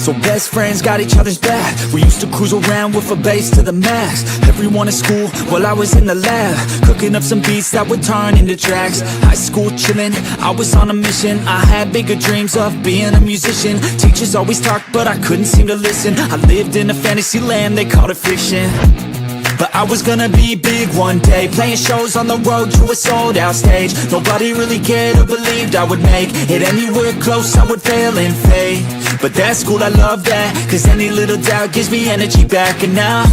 So best friends got each other's back. We used to cruise around with a bass to the max. Everyone at school while I was in the lab, cooking up some beats that would turn into tracks. High school chillin', I was on a mission. I had bigger dreams of being a musician. Teachers always talked but I couldn't seem to listen. I lived in a fantasy land, they called it fiction. But I was gonna be big one day, playing shows on the road to a sold out stage. Nobody really cared or believed I would make it anywhere close, I would fail and fade. But that's cool, I love that, cause any little doubt gives me energy back. And now,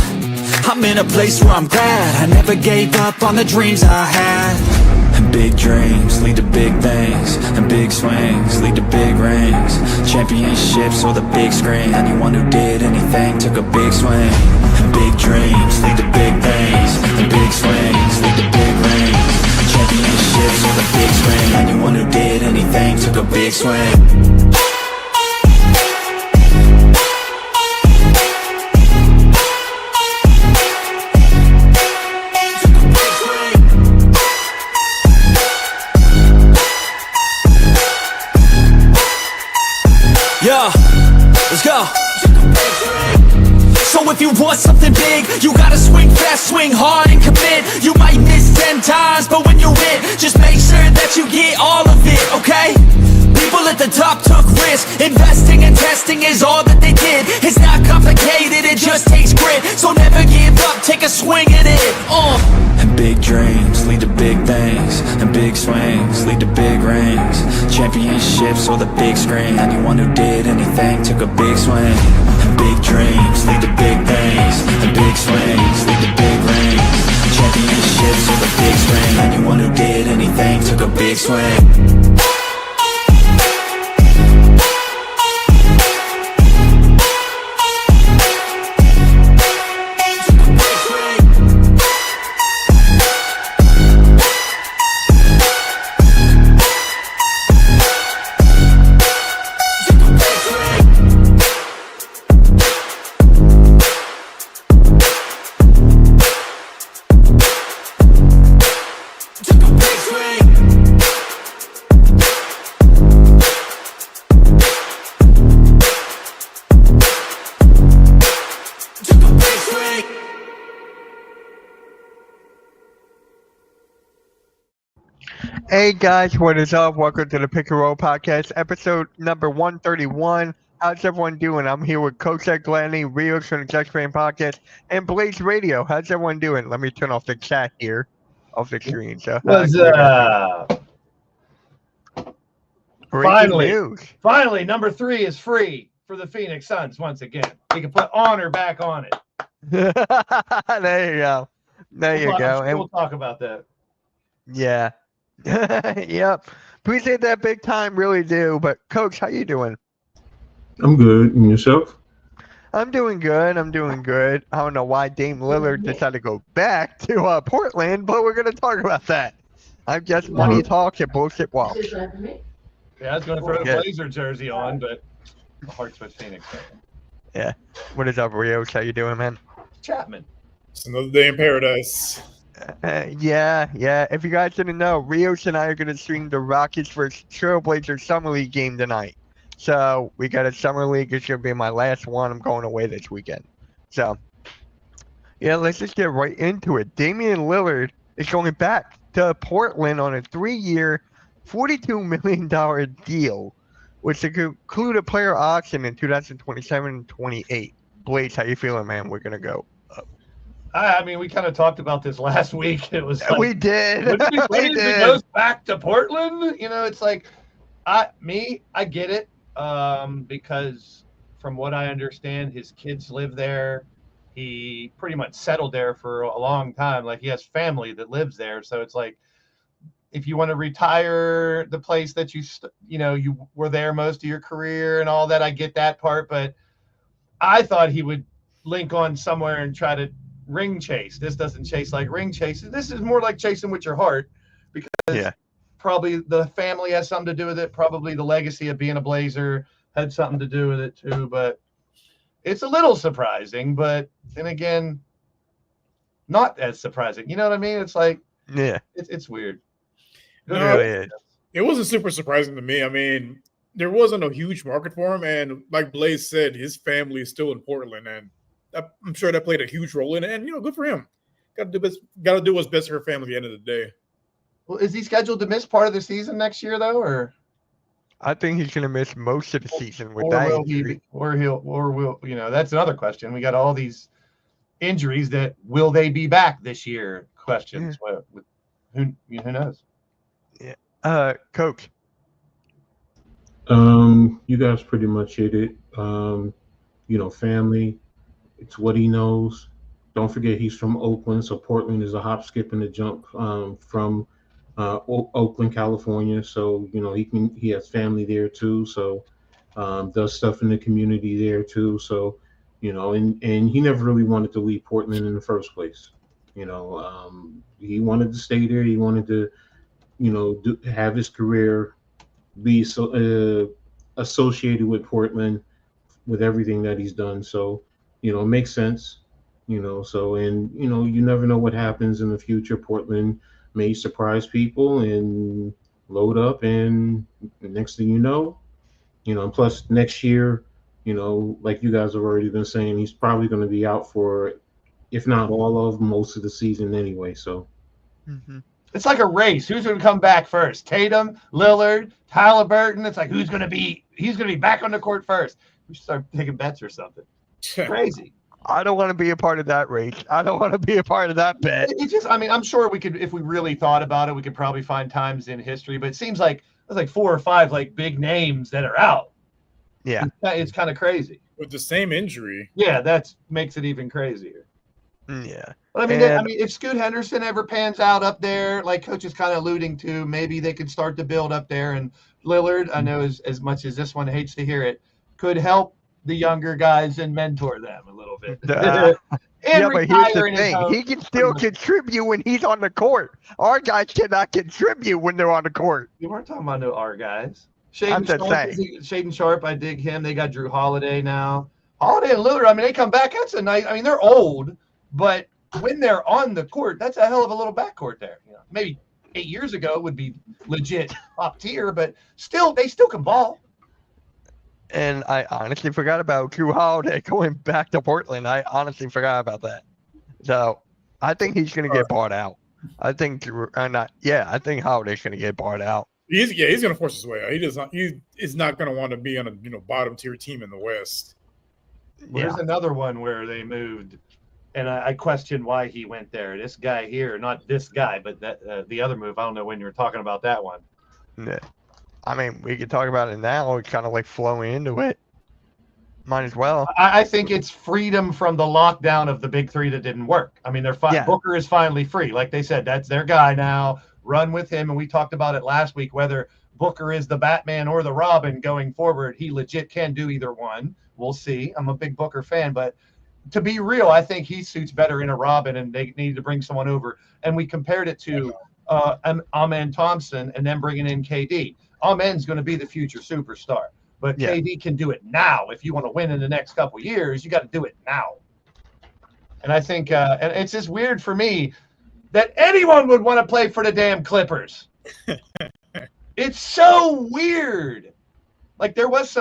I'm in a place where I'm glad I never gave up on the dreams I had. And big dreams lead to big things, and big swings lead to big rings. Championships or the big screen, anyone who did anything took a big swing. And big dreams lead to big things, and big swings lead to big rings. Championships or the big screen, anyone who did anything took a big swing. Yeah, let's go. So if you want something big, you gotta swing fast, swing hard and commit. You might miss 10 times, but when you hit, just make sure that you get all of it, okay? People at the top took risks. Investing and testing is all that they did. It's not complicated, it just takes grit. So never give up, take a swing at it. And big dreams lead to big things, and big swings lead to big rings. Championships or the big screen, anyone who did anything took a big swing. And big dreams lead to big things, and big swings lead to big rings. Championships or the big screen, anyone who did anything took a big swing. Hey guys, what is up? Welcome to the Pick and Roll Podcast, episode number 131. How's everyone doing? I'm here with Coach Ed Gladney, Rios from the Jets Fan Podcast, and Blaze Radio. How's everyone doing? Let me turn off the chat here, off the screen. So, What's up? Finally, number 3 is free for the Phoenix Suns once again. We can put honor back on it. There you go. We'll talk about that. Yeah. Yep. Appreciate that big time, really do. But Coach, how you doing? I'm good. And yourself? I'm doing good. I don't know why Dame Lillard decided to go back to Portland, but we're going to talk about that. I'm just money talks and bullshit walks. Yeah, I was going to throw the Blazer jersey on, but my heart's with Phoenix. Yeah. What is up, Rios? How you doing, man? Chapman. It's another day in paradise. Yeah. If you guys didn't know, Rios and I are going to stream the Rockets vs. Trailblazers Summer League game tonight. So we got a Summer League. It's going to be my last one. I'm going away this weekend. So, yeah, let's just get right into it. Damian Lillard is going back to Portland on a 3-year, $42 million deal, which will include a player option in 2027 and 28. Blaze, how you feeling, man? We're going to go. I mean, we kind of talked about this last week. It was like, we did. When he goes back to Portland, it's like, I get it, because from what I understand, his kids live there. He pretty much settled there for a long time. Like, he has family that lives there, so it's like, if you want to retire the place that you were there most of your career and all that, I get that part, but I thought he would link on somewhere and try to ring chase. This doesn't chase like ring chases. This is more like chasing with your heart, because probably the family has something to do with it. Probably the legacy of being a Blazer had something to do with it too. But it's a little surprising, but then again, not as surprising. You know what I mean? It's like, yeah, it's weird. No, it wasn't super surprising to me. I mean, there wasn't a huge market for him, and like Blaze said, his family is still in Portland, and I'm sure that played a huge role in it. And good for him. Got to do what's best for her family at the end of the day. Well, is he scheduled to miss part of the season next year though, or I think he's gonna miss most of the season with or that will injury. will that's another question. We got all these injuries that will they be back this year? Questions. Who knows? Coach. You guys pretty much hit it. Family. It's what he knows. Don't forget he's from Oakland, so Portland is a hop, skip, and a jump from Oakland, California. So he has family there too. So does stuff in the community there too. So and he never really wanted to leave Portland in the first place. He wanted to stay there. He wanted to have his career be associated with Portland with everything that he's done. So it makes sense. So you never know what happens in the future. Portland may surprise people and load up, and next thing and plus next year, like you guys have already been saying, he's probably going to be out for, if not all of most of the season anyway. So It's like a race. Who's going to come back first? Tatum, Lillard, Halliburton. It's like he's going to be back on the court first. We should start taking bets or something. Crazy. I don't want to be a part of that race. I don't want to be a part of that bet. I'm sure we could, if we really thought about it, we could probably find times in history, but it seems like there's like 4 or 5 like big names that are out. Yeah. It's kind of crazy. With the same injury. Yeah, that makes it even crazier. Yeah. But if Scoot Henderson ever pans out up there, like Coach is kind of alluding to, maybe they could start to build up there. And Lillard, I know as much as this one hates to hear it, could help the younger guys and mentor them a little bit. But here's the thing. He can still contribute when he's on the court. Our guys cannot contribute when they're on the court. We weren't talking about no our guys. Shaden Sharp, I dig him. They got Drew Holiday now. Holiday and Lillard, they come back. That's a nice. They're old, but when they're on the court, that's a hell of a little backcourt there. Maybe 8 years ago it would be legit top tier, but they still can ball. And I honestly forgot about Drew Holiday going back to Portland. I honestly forgot about that. So I think he's going to get bought out. I think Holiday's going to get bought out. He's going to force his way out. He is not going to want to be on a bottom tier team in the West. There's another one where they moved, and I question why he went there. This guy here, not this guy, but that the other move. I don't know when you were talking about that one. Yeah. We could talk about it now. It's kind of like flowing into it. Might as well. I think it's freedom from the lockdown of the big three that didn't work. They're fine. Yeah. Booker is finally free. Like they said, that's their guy now. Run with him. And we talked about it last week, whether Booker is the Batman or the Robin going forward. He legit can do either one. We'll see. I'm a big Booker fan, but to be real, I think he suits better in a Robin, and they needed to bring someone over. And we compared it to Amen Thompson and then bringing in KD. Amen's going to be the future superstar, but KD can do it now. If you want to win in the next couple of years, you got to do it now. And I think, and it's just weird for me that anyone would want to play for the damn Clippers. It's so weird. Like there's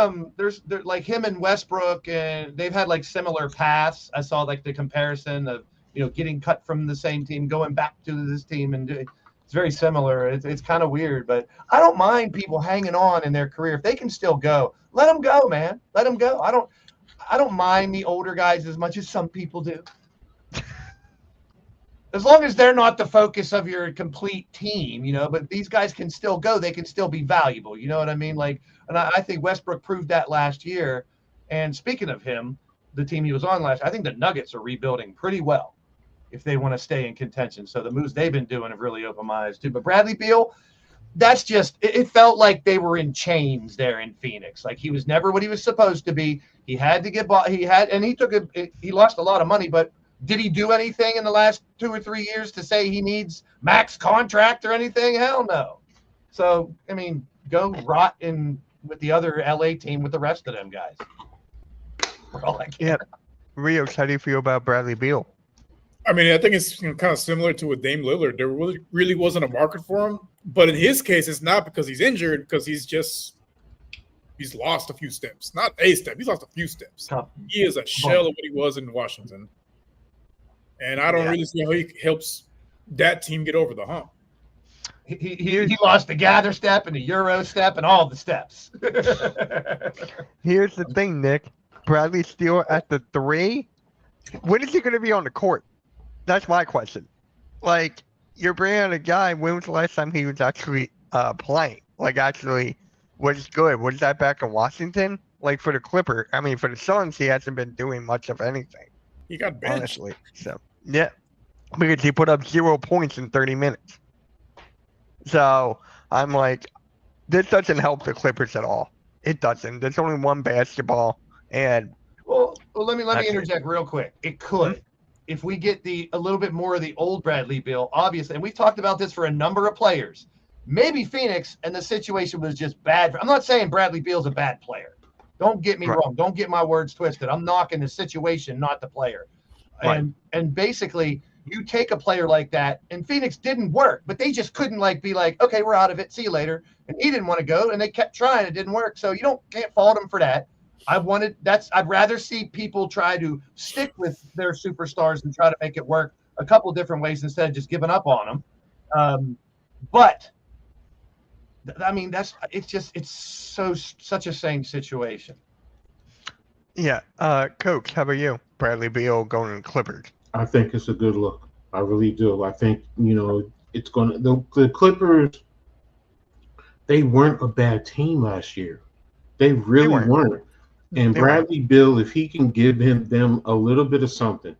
like him and Westbrook, and they've had like similar paths. I saw like the comparison of getting cut from the same team, going back to this team, and it's very similar. It's kind of weird, but I don't mind people hanging on in their career if they can still go. Let them go, man. Let them go. I don't mind the older guys as much as some people do. As long as they're not the focus of your complete team, but these guys can still go. They can still be valuable. You know what I mean? And I think Westbrook proved that last year. And speaking of him, the team he was on last year, I think the Nuggets are rebuilding pretty well if they want to stay in contention. So the moves they've been doing have really opened my eyes too. But Bradley Beal, that's just, it felt like they were in chains there in Phoenix. Like he was never what he was supposed to be. He had to get bought. He lost a lot of money, but did he do anything in the last 2 or 3 years to say he needs max contract or anything? Hell no. So, go rot in with the other LA team with the rest of them guys. For all I care. Yeah. Rios, how do you feel about Bradley Beal? I think it's kind of similar to with Dame Lillard. There really wasn't a market for him. But in his case, it's not because he's injured, because he's just He's lost a few steps. Not a step. He's lost a few steps. Tough. He is a shell of what he was in Washington. And I don't really see how he helps that team get over the hump. He lost the gather step and the Euro step and all the steps. Here's the thing, Nick. Bradley Steele at the 3. When is he going to be on the court? That's my question. Like, you're bringing on a guy. When was the last time he was actually playing? Like, actually was good. Was that back in Washington? Like, for the Clippers, I mean, for the Suns, he hasn't been doing much of anything. He got benched. Honestly. So, yeah. Because he put up 0 points in 30 minutes. So, I'm like, this doesn't help the Clippers at all. It doesn't. There's only one basketball, and Well, let me That's it. interject real quick. It could, if we get a little bit more of the old Bradley Beal, obviously, and we've talked about this for a number of players. Maybe Phoenix and the situation was just bad. I'm not saying Bradley Beal's a bad player. Don't get me Right. wrong. Don't get my words twisted. I'm knocking the situation, not the player. Right. And basically, you take a player like that, and Phoenix didn't work, but they just couldn't be like, okay, we're out of it. See you later. And he didn't want to go, and they kept trying. It didn't work. So you can't fault him for that. I'd rather see people try to stick with their superstars and try to make it work a couple different ways instead of just giving up on them. But I mean, it's such a same situation. yeah. Coach, how about you? Bradley Beal going to the Clippers. I think it's a good look. I really do. I think, it's going to – the Clippers, they weren't a bad team last year. They really weren't. And They Bradley Beal, if he can give them a little bit of something,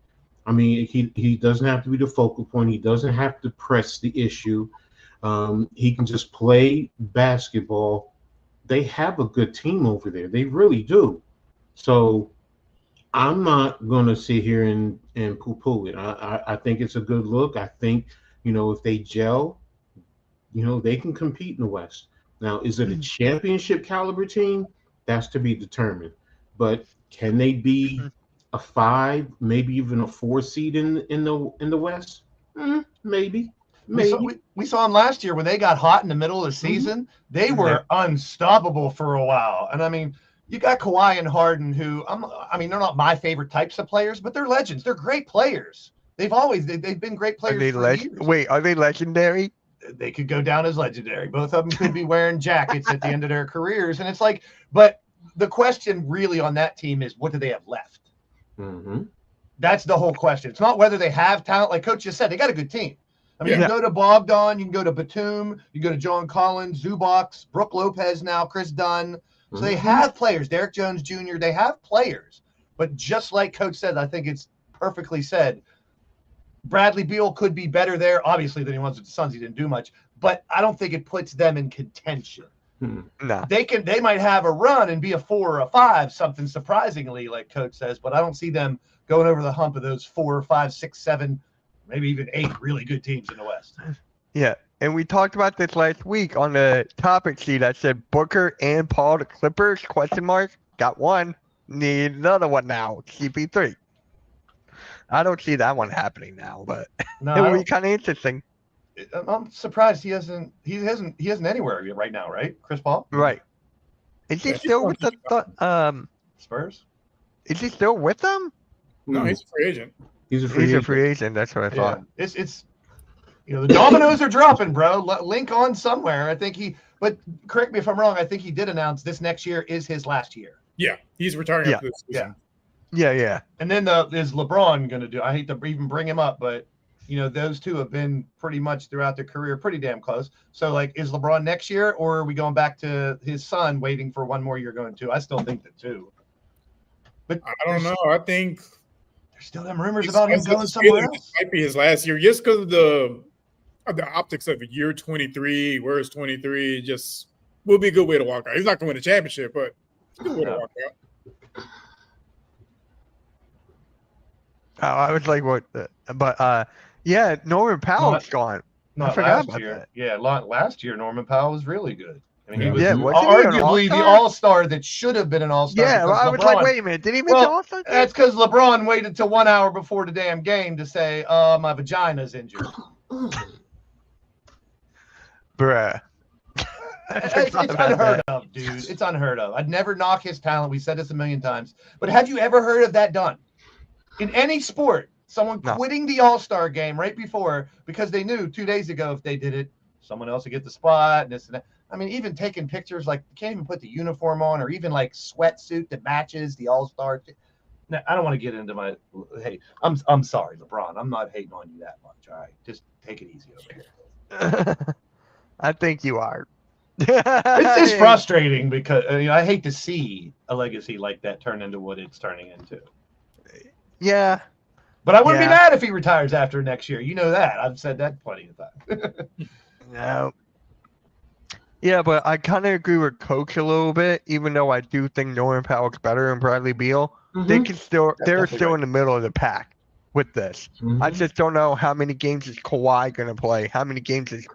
I mean, he doesn't have to be the focal point. He doesn't have to press the issue. He can just play basketball. They have a good team over there. They really do. So I'm not going to sit here and poo-poo it. I think it's a good look. I think, if they gel, they can compete in the West. Now, is it a championship caliber team? That's to be determined. But can they be a 5, maybe even a 4 seed in the West? Maybe. We saw them last year when they got hot in the middle of the season. They were unstoppable for a while. And I mean, you got Kawhi and Harden, who they're not my favorite types of players, but they're legends. They're great players. They've been great players for years. Wait, are they legendary? They could go down as legendary. Both of them could be wearing jackets at the end of their careers. And it's like, but the question really on that team is, what do they have left? Mm-hmm. That's the whole question. It's not whether they have talent. Like Coach just said, they got a good team. I mean, you can go to Bogdan, you can go to Batum, you can go to John Collins, Zubac, Brooke Lopez now, Chris Dunn. So they have players, Derek Jones Jr., they have players. But just like Coach said, I think it's perfectly said, Bradley Beal could be better there, obviously, than he was with the Suns. He didn't do much. But I don't think it puts them in contention. No. They might have a run and be a 4 or a 5, something surprisingly, like Coach says, but I don't see them going over the hump of those 4, 5, 6, 7, maybe even 8 really good teams in the West. Yeah. And we talked about this last week on the topic sheet. I said Booker and Paul the Clippers, ? Got one. Need another one now. CP3. I don't see that one happening now, but No, it would be kind of interesting. I'm surprised he hasn't anywhere right now, right? Chris Paul? Right. Is he still with the Spurs? Is he still with them? No, he's a free agent. He's a free He's agent. a free agent. That's what I Yeah. thought. It's the dominoes are dropping, bro. Link on somewhere. I think but correct me if I'm wrong, I think he did announce this next year is his last year. Yeah, he's retiring after this season. Yeah. And then is LeBron going to do? I hate to even bring him up, but those two have been pretty much throughout their career pretty damn close. So like, is LeBron next year, or are we going back to his son waiting for one more year going to? I still think that too. But I don't know. I think there's still them rumors about him going somewhere else. It might be his last year, just because of the optics of the year 23. Where's 23? Just will be a good way to walk out. He's not going to win a championship, but it's a good way to walk out. I was like, what? But yeah, Norman Powell's gone. Not forgot last about year. that. Yeah, last year Norman Powell was really good. I mean, he was Yeah, wasn't he an arguably the all-star? all-star that should have been an all-star. Yeah, well, I was like, wait a minute, did he make the All-Star team? That's because LeBron waited till 1 hour before the damn game to say, my vagina's injured. Bruh. It's unheard of, dude. It's unheard of. I'd never knock his talent. We said this a million times. But have you ever heard of that done? In any sport, someone quitting the All-Star game right before because they knew 2 days ago if they did it, someone else would get the spot and this and that. I mean, even taking pictures, like you can't even put the uniform on or even like sweatsuit that matches the All-Star. Now, I don't want to get into my hey. I'm sorry, LeBron. I'm not hating on you that much. All right, just take it easy over here. I think you are. It's frustrating because I hate to see a legacy like that turn into what it's turning into. Yeah. But I wouldn't be mad if he retires after next year. You know that. I've said that plenty of times. No. Yeah, but I kind of agree with Coach a little bit, even though I do think Norman Powell's better than Bradley Beal. They're still in the middle of the pack with this. I just don't know how many games is Kawhi going to play, how many games is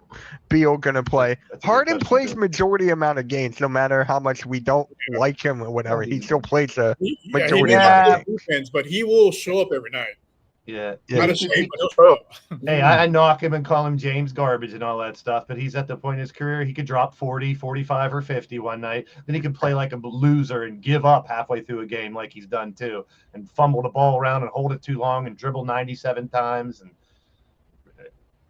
Beal going to play. Harden plays majority amount of games, no matter how much we don't like him or whatever. He still plays a majority amount of games. Defense, but he will show up every night. Yeah. Not a shame, but he'll show up. Hey, I knock him and call him James Garbage and all that stuff, but he's at the point in his career he could drop 40, 45, or 50 one night. Then he could play like a loser and give up halfway through a game like he's done too, and fumble the ball around and hold it too long and dribble 97 times. And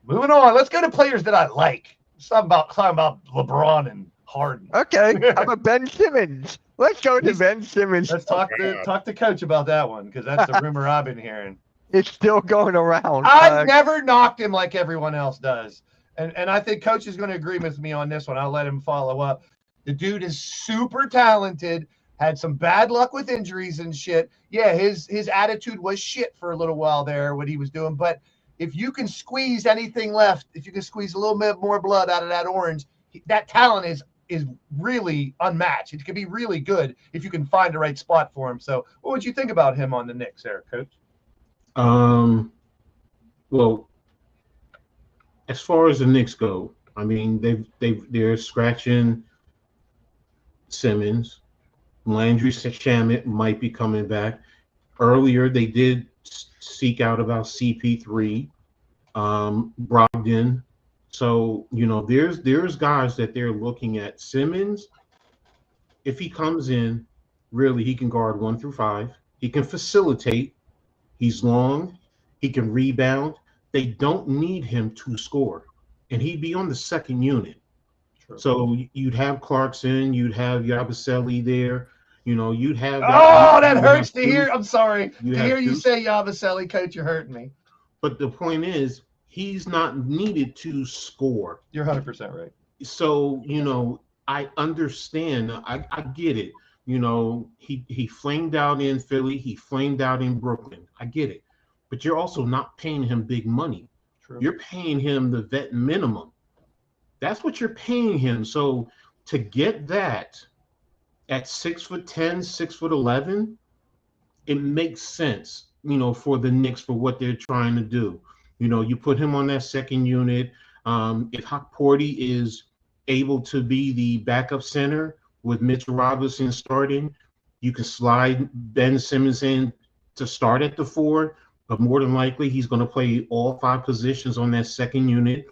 moving on, let's go to players that I like. Talking about LeBron and Harden. Okay, how about Ben Simmons? Let's go to Ben Simmons. Let's talk to Coach about that one because that's the rumor I've been hearing. It's still going around. I've never knocked him like everyone else does. And I think Coach is going to agree with me on this one. I'll let him follow up. The dude is super talented, had some bad luck with injuries and shit. Yeah, his attitude was shit for a little while there, what he was doing. But if you can squeeze anything left, if you can squeeze a little bit more blood out of that orange, that talent is really unmatched. It could be really good if you can find the right spot for him. So what would you think about him on the Knicks there, Coach? Well, as far as the Knicks go, I mean, they're scratching Simmons. Landry Shamet might be coming back. Earlier, they did seek out about CP3, Brogdon. So, there's guys that they're looking at. Simmons, if he comes in, really, he can guard 1 through 5. He can facilitate. He's long. He can rebound. They don't need him to score. And he'd be on the second unit. True. So you'd have Clarkson. You'd have Yabusele there. You'd have. That hurts to hear. I'm sorry. To hear you say Yabusele, Coach, you're hurting me. But the point is, he's not needed to score. You're 100% right. So, I understand. I get it. He flamed out in Philly. He flamed out in Brooklyn. I get it. But you're also not paying him big money. True. You're paying him the vet minimum. That's what you're paying him. So to get that at 6'10", 6'11", it makes sense, for the Knicks for what they're trying to do. You put him on that second unit. If Porty is able to be the backup center, with Mitchell Robinson starting, you can slide Ben Simmons in to start at the 4, but more than likely he's going to play all 5 positions on that second unit.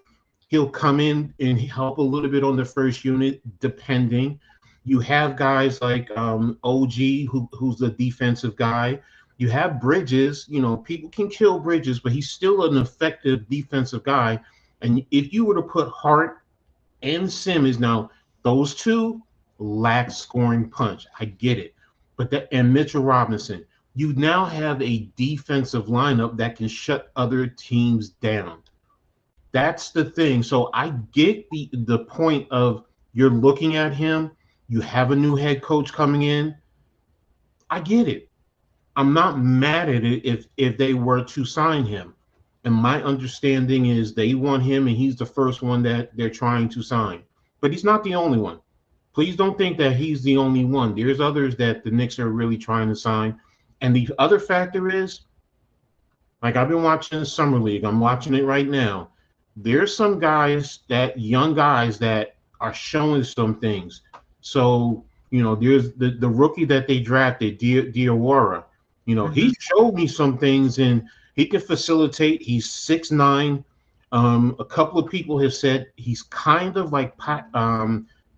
He'll come in and help a little bit on the first unit, depending. You have guys like OG, who's the defensive guy. You have Bridges. People can kill Bridges, but he's still an effective defensive guy. And if you were to put Hart and Simmons, now those two lack scoring punch. I get it. And Mitchell Robinson, you now have a defensive lineup that can shut other teams down. That's the thing. So I get the point of you're looking at him. You have a new head coach coming in. I get it. I'm not mad at it if they were to sign him. And my understanding is they want him and he's the first one that they're trying to sign. But he's not the only one. Please don't think that he's the only one. There's others that the Knicks are really trying to sign. And the other factor is, like I've been watching the Summer League. I'm watching it right now. There's some young guys that are showing some things. So, there's the rookie that they drafted, Diawara. He showed me some things and he can facilitate. He's 6'9". A couple of people have said he's kind of like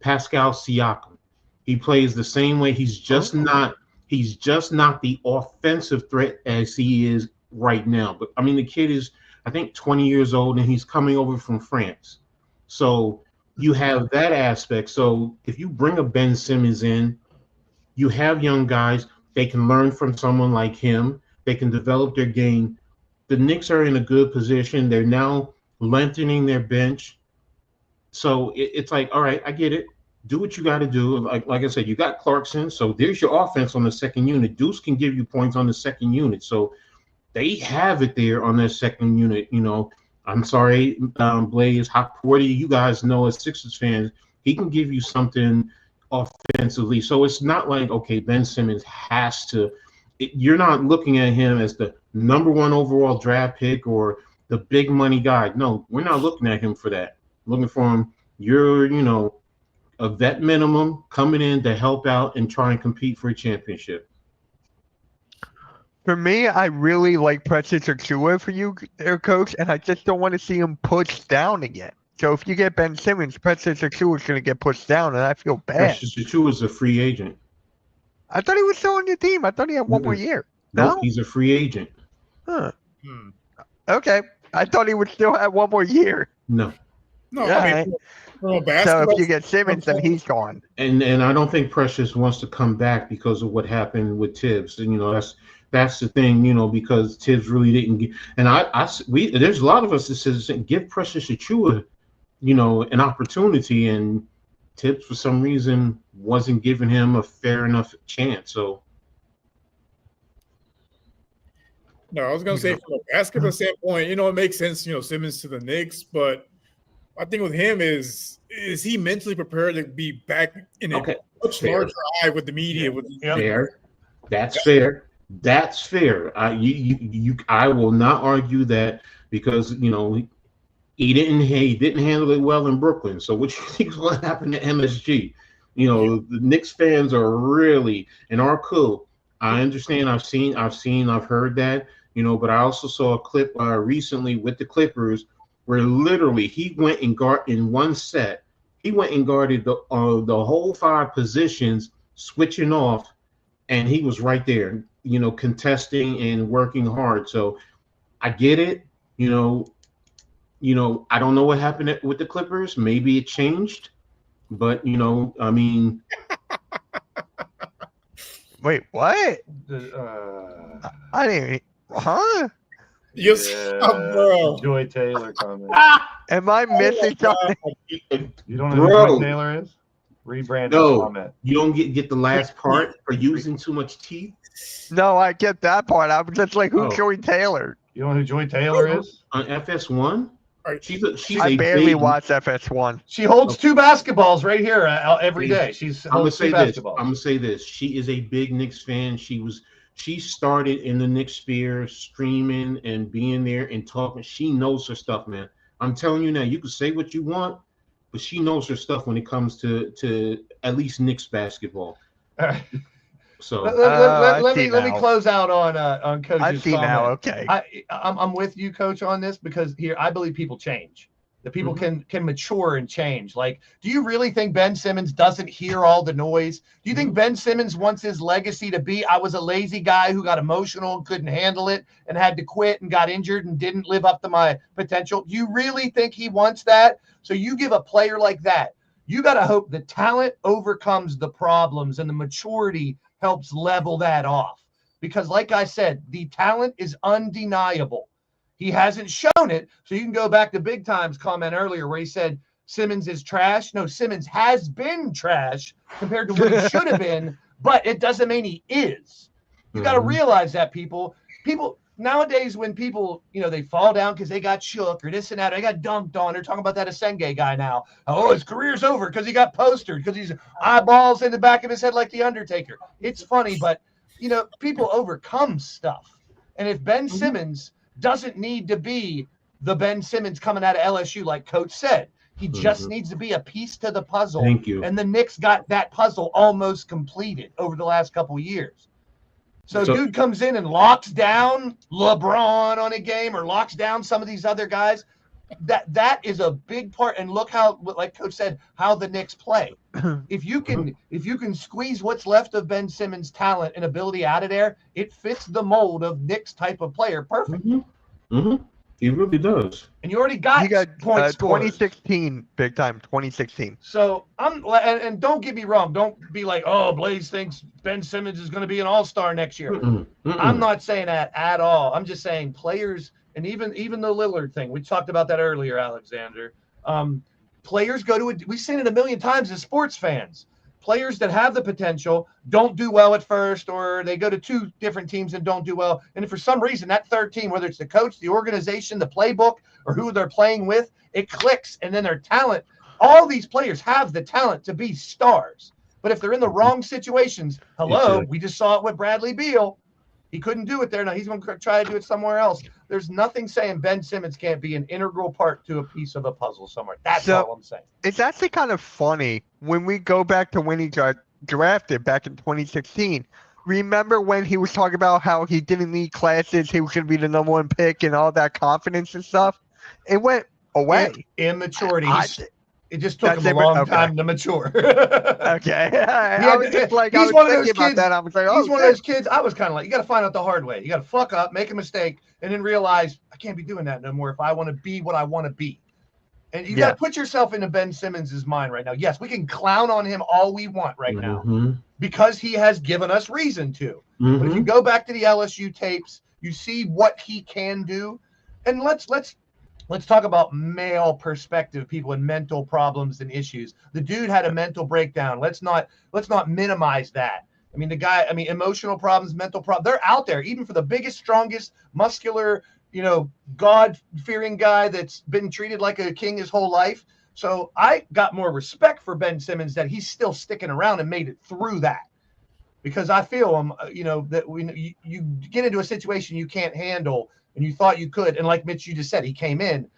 Pascal Siakam. He plays the same way. He's just not the offensive threat as he is right now. But I mean, the kid is, I think, 20 years old, and he's coming over from France. So you have that aspect. So if you bring a Ben Simmons in, you have young guys. They can learn from someone like him. They can develop their game. The Knicks are in a good position. They're now lengthening their bench. So it's like, all right, I get it. Do what you got to do. Like I said, you got Clarkson. So there's your offense on the second unit. Deuce can give you points on the second unit. So they have it there on their second unit. You know, I'm sorry, Blaze, how poor do you guys know as Sixers fans? He can give you something offensively. So it's not like, okay, Ben Simmons has to. You're not looking at him as the number one overall draft pick or the big money guy. No, we're not looking at him for that. Looking for him. You're, you know, a vet minimum coming in to help out and try and compete for a championship. For me, I really like Precious Achiuwa for you, there, Coach, and I just don't want to see him pushed down again. So if you get Ben Simmons, Precious Achiuwa is going to get pushed down, and I feel bad. Precious Achiuwa is a free agent. I thought he was still on your team. I thought he had one more year. Nope, No? he's a free agent. Huh. Okay. I thought he would still have one more year. No. No, Yeah, I mean, from a So basketball if you get Simmons, then he's gone. And I don't think Precious wants to come back because of what happened with Tibbs. And, you know, that's the thing, you know, because Tibbs really didn't get. And there's a lot of us that says give Precious Achiuwa, you know, an opportunity, and Tibbs for some reason wasn't giving him a fair enough chance. So No, I was gonna say from a basketball standpoint, you know, it makes sense, you know, Simmons to the Knicks, but my thing with him is he mentally prepared to be back in a much larger eye with the media? fair. That's fair. That's fair. I will not argue that, because, you know, he didn't handle it well in Brooklyn. So what you think is what happened to MSG? You know, the Knicks fans are really and are cool. I understand. I've heard that, you know, but I also saw a clip recently with the Clippers where literally he went and in one set, he went and guarded the whole 5 positions, switching off, and he was right there, you know, contesting and working hard. So I get it, you know, I don't know what happened with the Clippers. Maybe it changed, but, you know, I mean. Wait, what? I didn't. Huh? Yes, bro. Joy Taylor comment. Am I missing something? You don't know who Joy Taylor is? Rebrand comment. You don't get the last part for using too much teeth. No, I get that part. I'm just like, who's Joey Taylor? You don't know who Joy Taylor is? On FS1? I barely watch FS1. She holds 2 basketballs right here every day. I'm gonna say this. She is a big Knicks fan. She started in the Knicks sphere, streaming and being there and talking. She knows her stuff, man. I'm telling you now. You can say what you want, but she knows her stuff when it comes to at least Knicks basketball. All right. So let me close out on Coach's I see comment. now. Okay. I'm with you, Coach, on this, because here I believe people change. The people can mature and change. Like, do you really think Ben Simmons doesn't hear all the noise? Do you think Ben Simmons wants his legacy to be, I was a lazy guy who got emotional and couldn't handle it and had to quit and got injured and didn't live up to my potential? Do you really think he wants that? So you give a player like that, you got to hope the talent overcomes the problems and the maturity helps level that off. Because like I said, the talent is undeniable. He hasn't shown it. So you can go back to Big Time's comment earlier where he said Simmons is trash. No, Simmons has been trash compared to what he should have been, but it doesn't mean he is. You got to realize that, people nowadays, when people, you know, they fall down because they got shook or this and that, they got dunked on. They're talking about that Asenge guy now. Oh, his career's over because he got postered, because he's eyeballs in the back of his head like the Undertaker. It's funny, but, you know, people overcome stuff. And if Ben Simmons doesn't need to be the Ben Simmons coming out of LSU, like Coach said, he just needs to be a piece to the puzzle. Thank you. And the Knicks got that puzzle almost completed over the last couple of years. So dude comes in and locks down LeBron on a game or locks down some of these other guys. that is a big part. And look how, like Coach said, how the Knicks play. If you can squeeze what's left of Ben Simmons' talent and ability out of there, it fits the mold of Knicks type of player perfect. He really does. And you already got, He got point scorers. 2016 big time. 2016. So and don't get me wrong. Don't be like, oh, Blaze thinks Ben Simmons is going to be an all-star next year. I'm not saying that at all. I'm just saying players, and even the Lillard thing. We talked about that earlier, Alexander. Players go to we've seen it a million times as sports fans. Players that have the potential don't do well at first, or they go to two different teams and don't do well. And if for some reason that third team, whether it's the coach, the organization, the playbook, or who they're playing with, it clicks, and then their talent, all these players have the talent to be stars. But if they're in the wrong situations, we just saw it with Bradley Beal. He couldn't do it there. Now he's going to try to do it somewhere else. There's nothing saying Ben Simmons can't be an integral part to a piece of a puzzle somewhere. That's all I'm saying. It's actually kind of funny when we go back to when he got drafted back in 2016. Remember when he was talking about how he didn't need classes, he was going to be the #1 pick and all that confidence and stuff? It went away. Immaturity. It just took him a long time to mature. Okay. I was just like, he's one of those about kids. That. I was like, he's one of those kids. I was kind of like, you got to find out the hard way. You got to fuck up, make a mistake, and then realize I can't be doing that no more if I want to be what I want to be. And you got to put yourself into Ben Simmons' mind right now. Yes, we can clown on him all we want right now because he has given us reason to. But if you go back to the LSU tapes, you see what he can do. And let's talk about male perspective, people and mental problems and issues. The dude had a mental breakdown. Let's not minimize that. I mean, emotional problems, mental problems, they're out there, even for the biggest, strongest, muscular, God-fearing guy that's been treated like a king his whole life. So I got more respect for Ben Simmons that he's still sticking around and made it through that. Because I feel him, that you get into a situation you can't handle and you thought you could. And like Mitch, you just said, he came in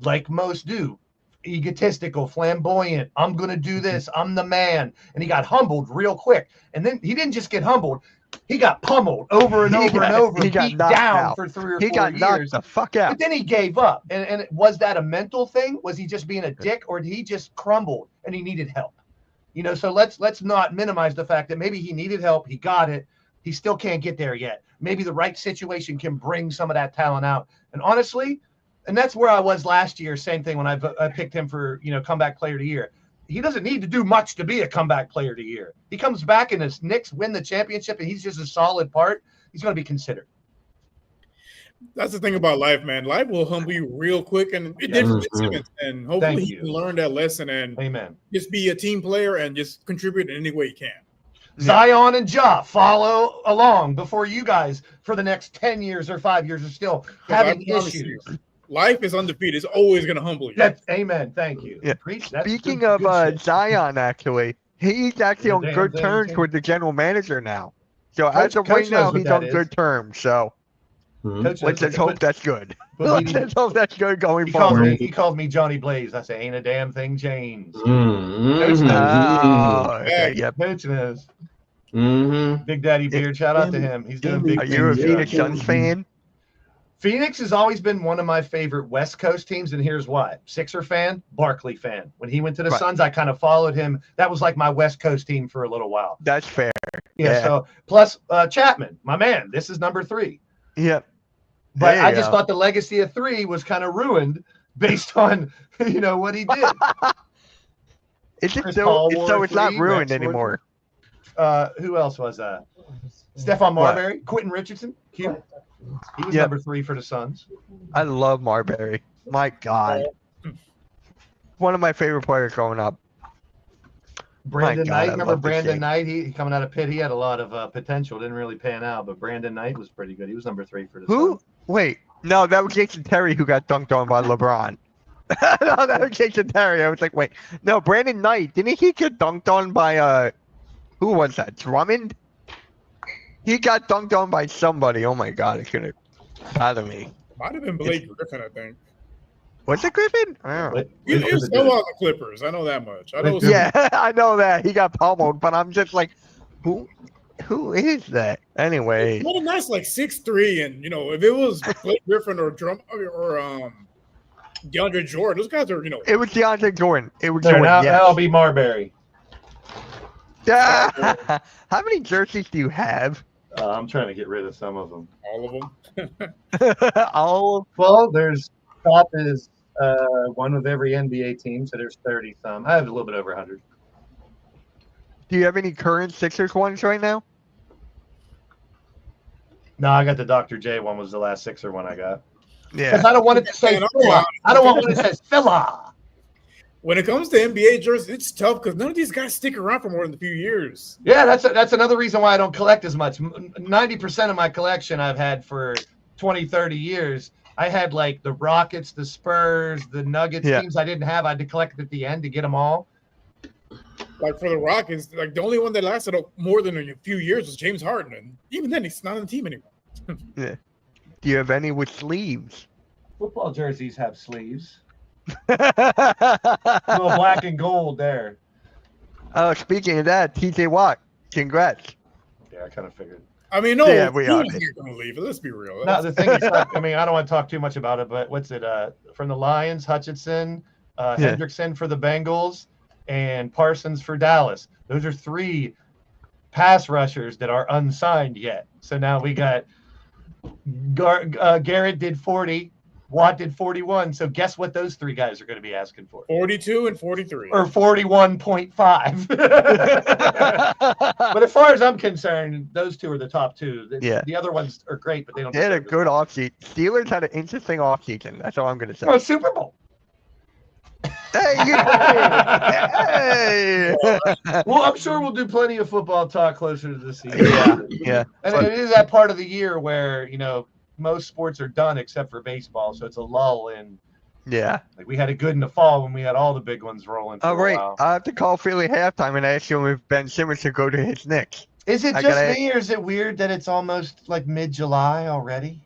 like most do, egotistical, flamboyant. I'm going to do this. I'm the man. And he got humbled real quick. And then he didn't just get humbled. He got pummeled over and over and over. He got knocked down for 3 or 4 years. He got knocked the fuck out. But then he gave up. And was that a mental thing? Was he just being a dick, or did he just crumble and he needed help? So let's not minimize the fact that maybe he needed help. He got it. He still can't get there yet. Maybe the right situation can bring some of that talent out. And honestly, and that's where I was last year. Same thing when I picked him for, comeback player of the year. He doesn't need to do much to be a comeback player of the year. He comes back and his Knicks win the championship and he's just a solid part. He's going to be considered. That's the thing about life, man. Life will humble you real quick, and it did for Simmons. And hopefully he can learn that lesson and just be a team player and just contribute in any way he can. Zion and Ja follow along before you guys for the next 10 years or 5 years are still having issues. Life is undefeated. It's always going to humble you. Amen. Thank you. Yeah. Speaking of Zion, actually, he's actually on good terms with the general manager now. So as of right now, he's on good terms. So let's just hope that's good. Let's just hope that's good going forward. He calls me Johnny Blaze. I say, ain't a damn thing changed. Yep. Coach knows. Big Daddy Beard, shout out to him. He's doing big things. Are you a Phoenix Suns fan? Phoenix has always been one of my favorite West Coast teams, and here's why. Sixer fan, Barkley fan. When he went to the Suns, I kind of followed him. That was like my West Coast team for a little while. That's fair. Yeah. So plus Chapman, my man. This is number 3. Yep. But I just thought the legacy of 3 was kind of ruined based on what he did. It's not ruined anymore. Who else was that? Stephon Marbury, Quentin Richardson, Q. He was number 3 for the Suns. I love Marbury. My God. One of my favorite players growing up. Brandon Knight. Remember Brandon Knight? He coming out of Pitt. He had a lot of potential. Didn't really pan out, but Brandon Knight was pretty good. He was number 3 for the Suns. Wait. No, that was Jason Terry who got dunked on by LeBron. No, that was Jason Terry. I was like, wait. No, Brandon Knight. Didn't he get dunked on by who was that? Drummond? He got dunked on by somebody. Oh my God, it's gonna bother me. Might have been Blake Griffin, I think. Was it Griffin? He was still on the Clippers. I know that much. I know that. He got pummeled, but I'm just like, who is that? Anyway. Brandon Knight's like 6'3", and if it was Blake Griffin or DeAndre Jordan. Those guys are, It was DeAndre Jordan. It was There, Jordan. now, Yes. that'll be Marbury. How many jerseys do you have? I'm trying to get rid of some of them. all of them. All. Well, there's top is one with every NBA team, so there's 30 some. I have a little bit over 100. Do you have any current Sixers ones right now? No, I got the Dr. J one. Was the last Sixer one I got. Yeah. Because I don't want it to say Phila. I don't want one that says Phila. When it comes to NBA jerseys, it's tough because none of these guys stick around for more than a few years. Yeah, that's another reason why I don't collect as much. 90% of my collection I've had for 20, 30 years. I had like the Rockets, the Spurs, the Nuggets teams I didn't have. I had to collect at the end to get them all. Like for the Rockets, like the only one that lasted more than a few years was James Harden. And even then, he's not on the team anymore. Yeah. Do you have any with sleeves? Football jerseys have sleeves. Little black and gold there. Oh, speaking of that, TJ Watt, congrats. Yeah, I kind of figured. I mean, no, Yeah, we are. he's not going to leave. Let's be real. No, the thing is, I mean, I don't want to talk too much about it, but what's it? From the Lions, Hutchinson, Hendrickson for the Bengals, and Parsons for Dallas. Those are 3 pass rushers that are unsigned yet. So now we got Garrett did 40, Watt did 41. So guess what those 3 guys are going to be asking for? 42 and 43. Or 41.5. But as far as I'm concerned, those 2 are the top 2. The other ones are great, but they don't. They had a good offseason. Steelers had an interesting offseason. That's all I'm going to say. Oh, Super Bowl. Hey, hey. Well, I'm sure we'll do plenty of football talk closer to the season. Yeah. And it is that part of the year where, most sports are done except for baseball. So it's a lull in. Yeah. Like we had it good in the fall when we had all the big ones rolling. For All right. a while. I have to call Philly halftime and ask him if Ben Simmons should go to his Knicks. Is it just me or is it weird that it's almost like mid-July already?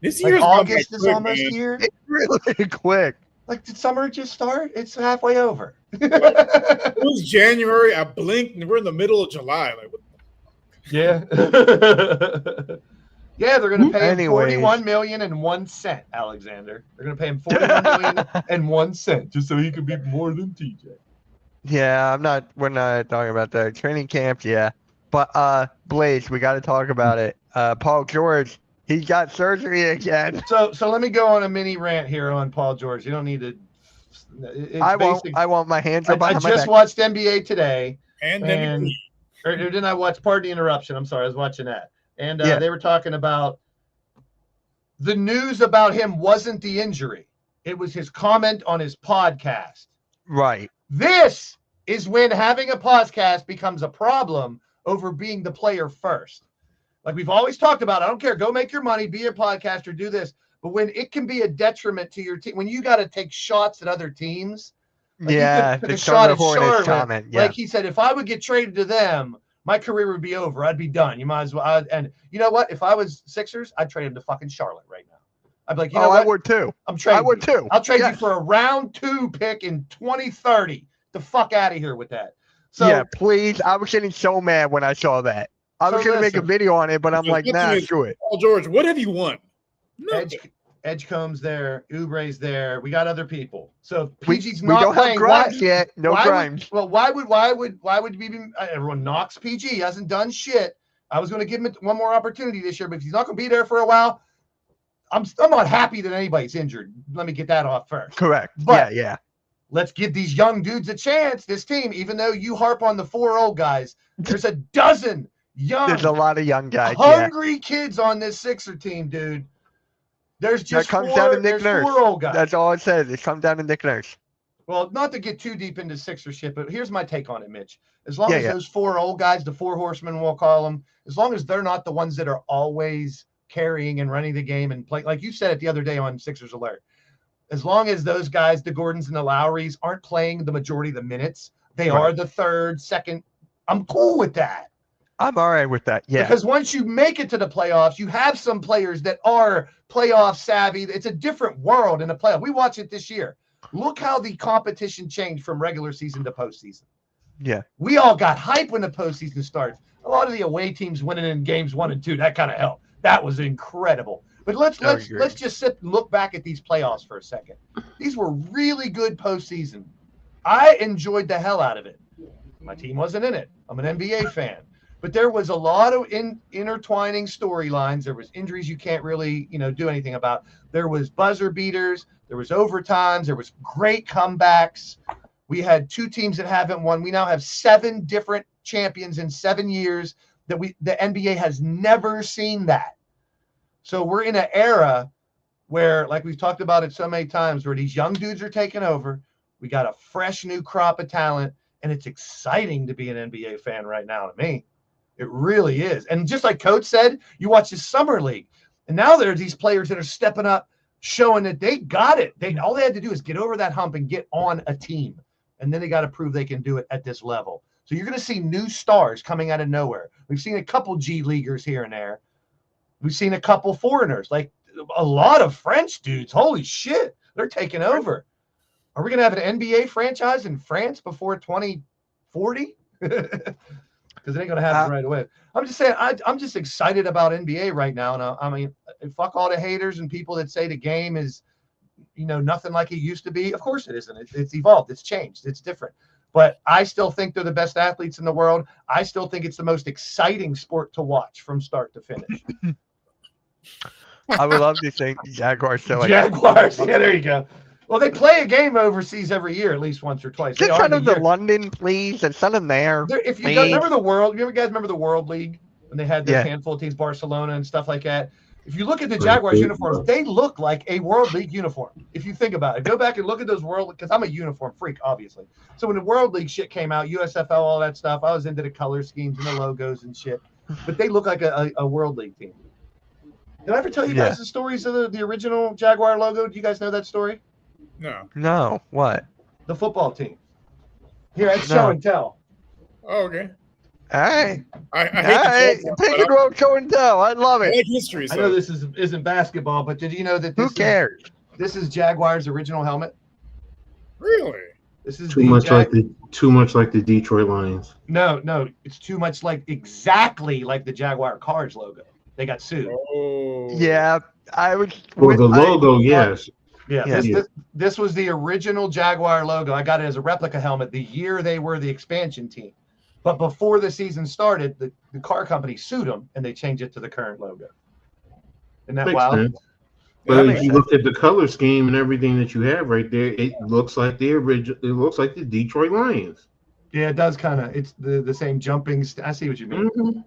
This Like year's August is quick, almost man. here. It's really quick. Like, did summer just start? It's halfway over. It was January. I blinked, and we're in the middle of July. Like, what? Yeah. Yeah, they're going to pay him Anyways. $41.01, Alexander. They're going to pay him $41.01 just so he can be more than TJ. Yeah, we're not talking about the training camp, yeah. But Blaze, we got to talk about it. Paul George, he got surgery again. So let me go on a mini rant here on Paul George. You don't need to. I won't. My hands are I behind my just back. watched NBA today, And and then or didn't I watch? Pardon the interruption. I'm sorry, I was watching that, and Yeah. they were talking about the news about him wasn't the injury; it was his comment on his podcast. Right. This is when having a podcast becomes a problem over being the player first. Like we've always talked about, I don't care. Go make your money, be a podcaster, do this. But when it can be a detriment to your team, when you got to take shots at other teams, like Yeah, you took the a shot at Hornets Charlotte. comment. Yeah. Like he said, if I would get traded to them, my career would be over. I'd be done. You might as well. And you know what? If I was Sixers, I'd trade him to fucking Charlotte right now. I'd be like, you know what? I would too. I'm trading. I would too. I'll trade you Yes. for a round 2 pick in 2030. The fuck out of here with that. So yeah, please. I was getting so mad when I saw that. I was So going to make a listen. video on it, but I'm So like, this nah, is- screw it. Paul George, what have you won? Nothing. Edgecomb's there, Oubre's there. We got other people. So if We PG's don't not have playing. Grimes yet. No Grimes. Why would we be? Everyone knocks PG. He hasn't done shit. I was going to give him one more opportunity this year, but if he's not going to be there for a while, I'm not happy that anybody's injured. Let me get that off first. Correct. But- yeah. Let's give these young dudes a chance. This team, even though you harp on the 4 old guys, there's a dozen young, There's a lot of young guys. Yeah. hungry kids on this Sixer team, dude. There's just comes down to Nick there's Nurse. 4 old guys. That's all it says. It comes down to Nick Nurse. Well, not to get too deep into Sixer shit, but here's my take on it, Mitch. As long Yeah, as yeah. those 4 old guys, the 4 horsemen, we'll call them, as long as they're not the ones that are always carrying and running the game and play, like you said it the other day on Sixers Alert, as long as those guys, the Gordons and the Lowrys, aren't playing the majority of the minutes, they Right. are the third, second. I'm cool with that. I'm all right with that. Yeah. Because once you make it to the playoffs, you have some players that are playoff savvy. It's a different world in the playoff. We watch it this year. Look how the competition changed from regular season to postseason. Yeah. We all got hype when the postseason starts. A lot of the away teams winning in games 1 and 2, that kind of helped. That was incredible. But let's agree. just sit and look back at these playoffs for a second. These were really good postseason. I enjoyed the hell out of it. My team wasn't in it. I'm an NBA fan. But there was a lot of intertwining storylines. There was injuries you can't really, do anything about. There was buzzer beaters. There was overtimes. There was great comebacks. We had 2 teams that haven't won. We now have 7 different champions in 7 years that the NBA has never seen that. So we're in an era where, like we've talked about it so many times, where these young dudes are taking over. We got a fresh new crop of talent, and it's exciting to be an NBA fan right now to me. It really is. And just like Coach said, you watch the summer league, and now there are these players that are stepping up, showing that they got it. All they had to do is get over that hump and get on a team, and then they got to prove they can do it at this level. So you're going to see new stars coming out of nowhere. We've seen a couple G Leaguers here and there. We've seen a couple foreigners, like a lot of French dudes. Holy shit, they're taking over. Are we going to have an NBA franchise in France before 2040? Because it ain't going to happen right away. I'm just saying, I'm just excited about NBA right now. And I mean, fuck all the haters and people that say the game is, nothing like it used to be. Of course it isn't. It's evolved. It's changed. It's different. But I still think they're the best athletes in the world. I still think it's the most exciting sport to watch from start to finish. I would love to think Jaguars. Jaguars. Yeah, there you go. Well, they play a game overseas every year, at least once or twice. Just send them to London, please, and send them there. If you remember the World, you guys remember the World League when they had the handful of teams, Barcelona and stuff like that? If you look at the Jaguars uniforms, they look like a World League uniform. If you think about it, go back and look at those because I'm a uniform freak, obviously. So when the World League shit came out, USFL, all that stuff, I was into the color schemes and the logos and shit. But they look like a World League team. Did I ever tell you guys the stories of the original Jaguar logo? Do you guys know that story? No. No. What? The football team. Here, it's show and tell. Oh, okay. All right. I hate the pick and roll show and tell. I love I it. like history. So. I know this isn't basketball, but did you know that Who cares? This is Jaguar's original helmet? Really? This is too much like the Detroit Lions. No, it's too much exactly like the Jaguar Cars logo. They got sued. Oh. Yeah, I would. Well, the logo, yes. Yeah, this was the original Jaguar logo. I got it as a replica helmet the year they were the expansion team. But before the season started, the car company sued them, and they changed it to the current logo. Isn't that wild? Sense. But if you look at the color scheme and everything that you have right there, it looks like the original. It looks like the Detroit Lions. Yeah, it does kind of. It's the same jumping. I see what you mean. Mm-hmm.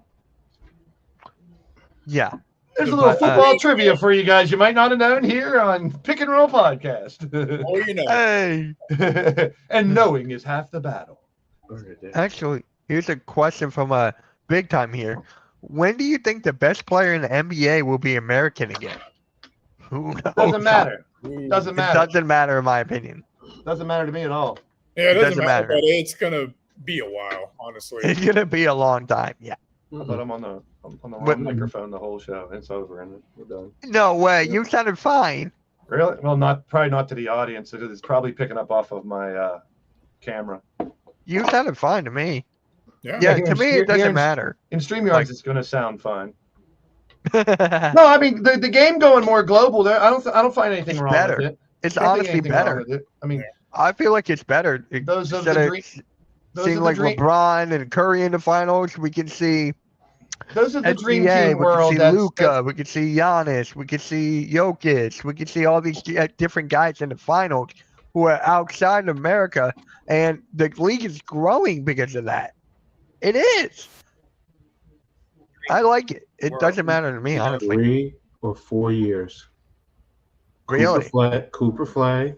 Yeah. There's a little football trivia for you guys you might not have known here on Pick and Roll Podcast. Oh, you know. Hey. And knowing is half the battle. Actually, here's a question from a big time here. When do you think the best player in the NBA will be American again? Who knows? Doesn't matter. Doesn't It matter. doesn't matter, in my opinion. Doesn't matter to me at all. Yeah, it doesn't matter. But it's gonna be a while, honestly. It's gonna be a long time. Yeah. But I'm on the wrong microphone the whole show. It's over and we're done. No way. You sounded fine. Really? Well, probably not to the audience. It's probably picking up off of my camera. You sounded fine to me. Yeah. Yeah, to me it doesn't matter. In StreamYards, it's going to sound fine. No, I mean the game going more global. There, I don't find anything wrong better. with it. It's honestly better. I mean, I feel like it's better. Those of Instead the of dream- those seeing are the like dream- LeBron and Curry in the finals, we can see those are the dream NBA, team we world. can see Luka, we can see Giannis, we can see Jokic, we can see all these different guys in the finals who are outside of America, and the league is growing because of that. It is. I like it. It doesn't matter to me, honestly. 3 or 4 years. Really? Cooper Flag,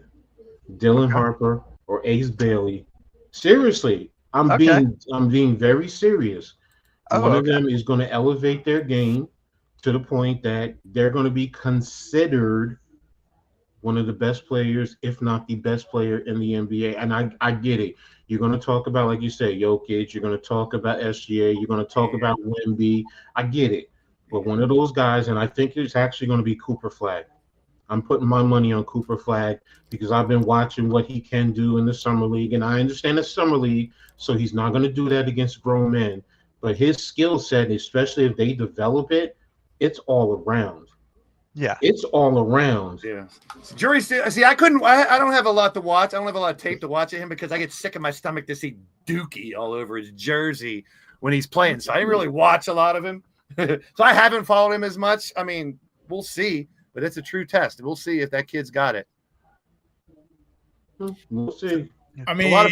Dylan Harper, or Ace Bailey. Seriously, I'm being very serious. One of them is going to elevate their game to the point that they're going to be considered one of the best players, if not the best player in the NBA. And I get it. You're going to talk about, like you said, Jokic. You're going to talk about SGA. You're going to talk about Wemby. I get it. But one of those guys, and I think it's actually going to be Cooper Flag. I'm putting my money on Cooper Flag because I've been watching what he can do in the Summer League. And I understand the Summer League, so he's not going to do that against grown men. But his skill set, especially if they develop it, it's all around. Yeah. It's all around. Yeah. Jury still see. I don't have a lot to watch. I don't have a lot of tape to watch of him because I get sick in my stomach to see Dookie all over his jersey when he's playing. So I didn't really watch a lot of him. So I haven't followed him as much. I mean, we'll see, but it's a true test. We'll see if that kid's got it. We'll see. I mean, a lot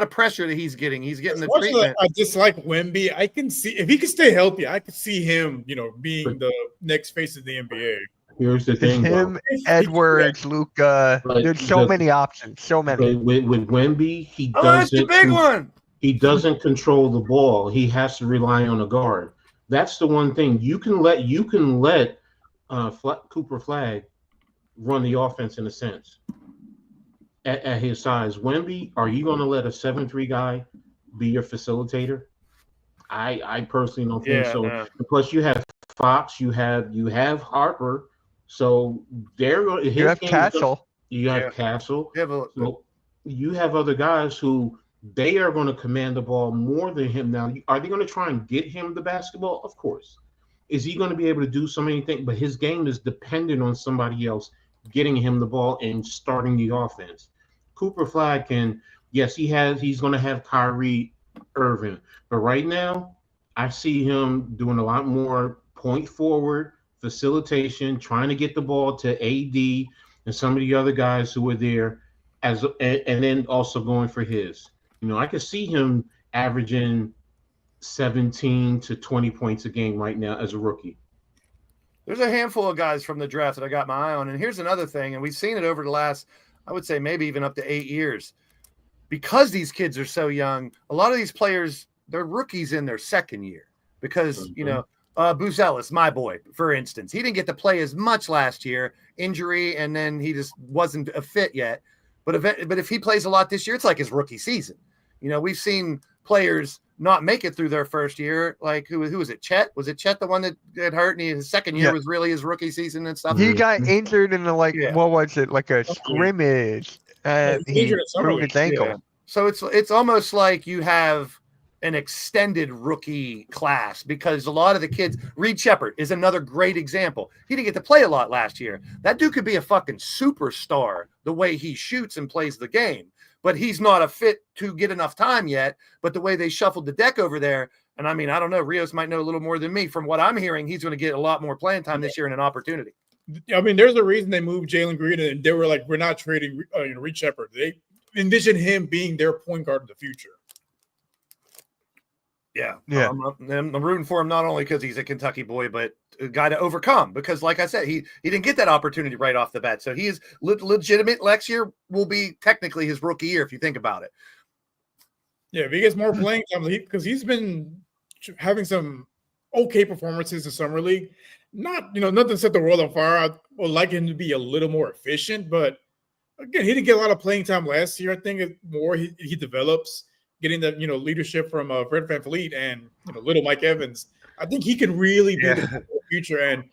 of pressure that he's getting. He's getting the treatment. I dislike Wemby. I can see if he can stay healthy, I could see him, being the next face of the NBA. Here's the thing. Him, Edwards, Luka. There's so many options. So many. With Wemby, he that's the big one. He doesn't control the ball. He has to rely on a guard. That's the one thing. You can let Cooper Flag run the offense in a sense. At his size, Wemby, are you going to let a 7'3" guy be your facilitator? I personally don't think so. No. Plus, you have Fox, you have Harper, so you have Castle. You have Castle. So you have other guys who they are going to command the ball more than him. Now, are they going to try and get him the basketball? Of course. Is he going to be able to do so many things? But his game is dependent on somebody else getting him the ball and starting the offense. Cooper Flag he's going to have Kyrie Irving. But right now, I see him doing a lot more point forward, facilitation, trying to get the ball to AD and some of the other guys who were there, and then also going for his. I could see him averaging 17 to 20 points a game right now as a rookie. There's a handful of guys from the draft that I got my eye on. And here's another thing, and we've seen it over the last, I would say maybe even up to 8 years. Because these kids are so young, a lot of these players, they're rookies in their second year. Because, Buzelis, my boy, for instance, he didn't get to play as much last year, injury, and then he just wasn't a fit yet. But if he plays a lot this year, it's like his rookie season. We've seen players not make it through their first year. Like who was it? Chet? Was it Chet the one that got hurt? And his second year was really his rookie season and stuff. He got injured in what was it? Like a scrimmage. He broke his ankle. Yeah. So it's almost like you have an extended rookie class because a lot of the kids, Reed Shepherd is another great example. He didn't get to play a lot last year. That dude could be a fucking superstar the way he shoots and plays the game. But he's not a fit to get enough time yet. But the way they shuffled the deck over there, and I mean, I don't know, Rios might know a little more than me. From what I'm hearing, he's going to get a lot more playing time this year and an opportunity. I mean, there's a reason they moved Jalen Green, and they were like, we're not trading Reed Shepherd. They envision him being their point guard in the future. Yeah. I'm rooting for him not only because he's a Kentucky boy, but a guy to overcome. Because, like I said, he didn't get that opportunity right off the bat. So he is legitimate. Next year will be technically his rookie year if you think about it. Yeah, if he gets more playing time, because he's been having some okay performances in Summer League. Not, nothing set the world on fire. I would like him to be a little more efficient. But, again, he didn't get a lot of playing time last year. I think it's more he develops. Getting the leadership from Fred VanVleet and little Mike Evans, I think he can really be the future. And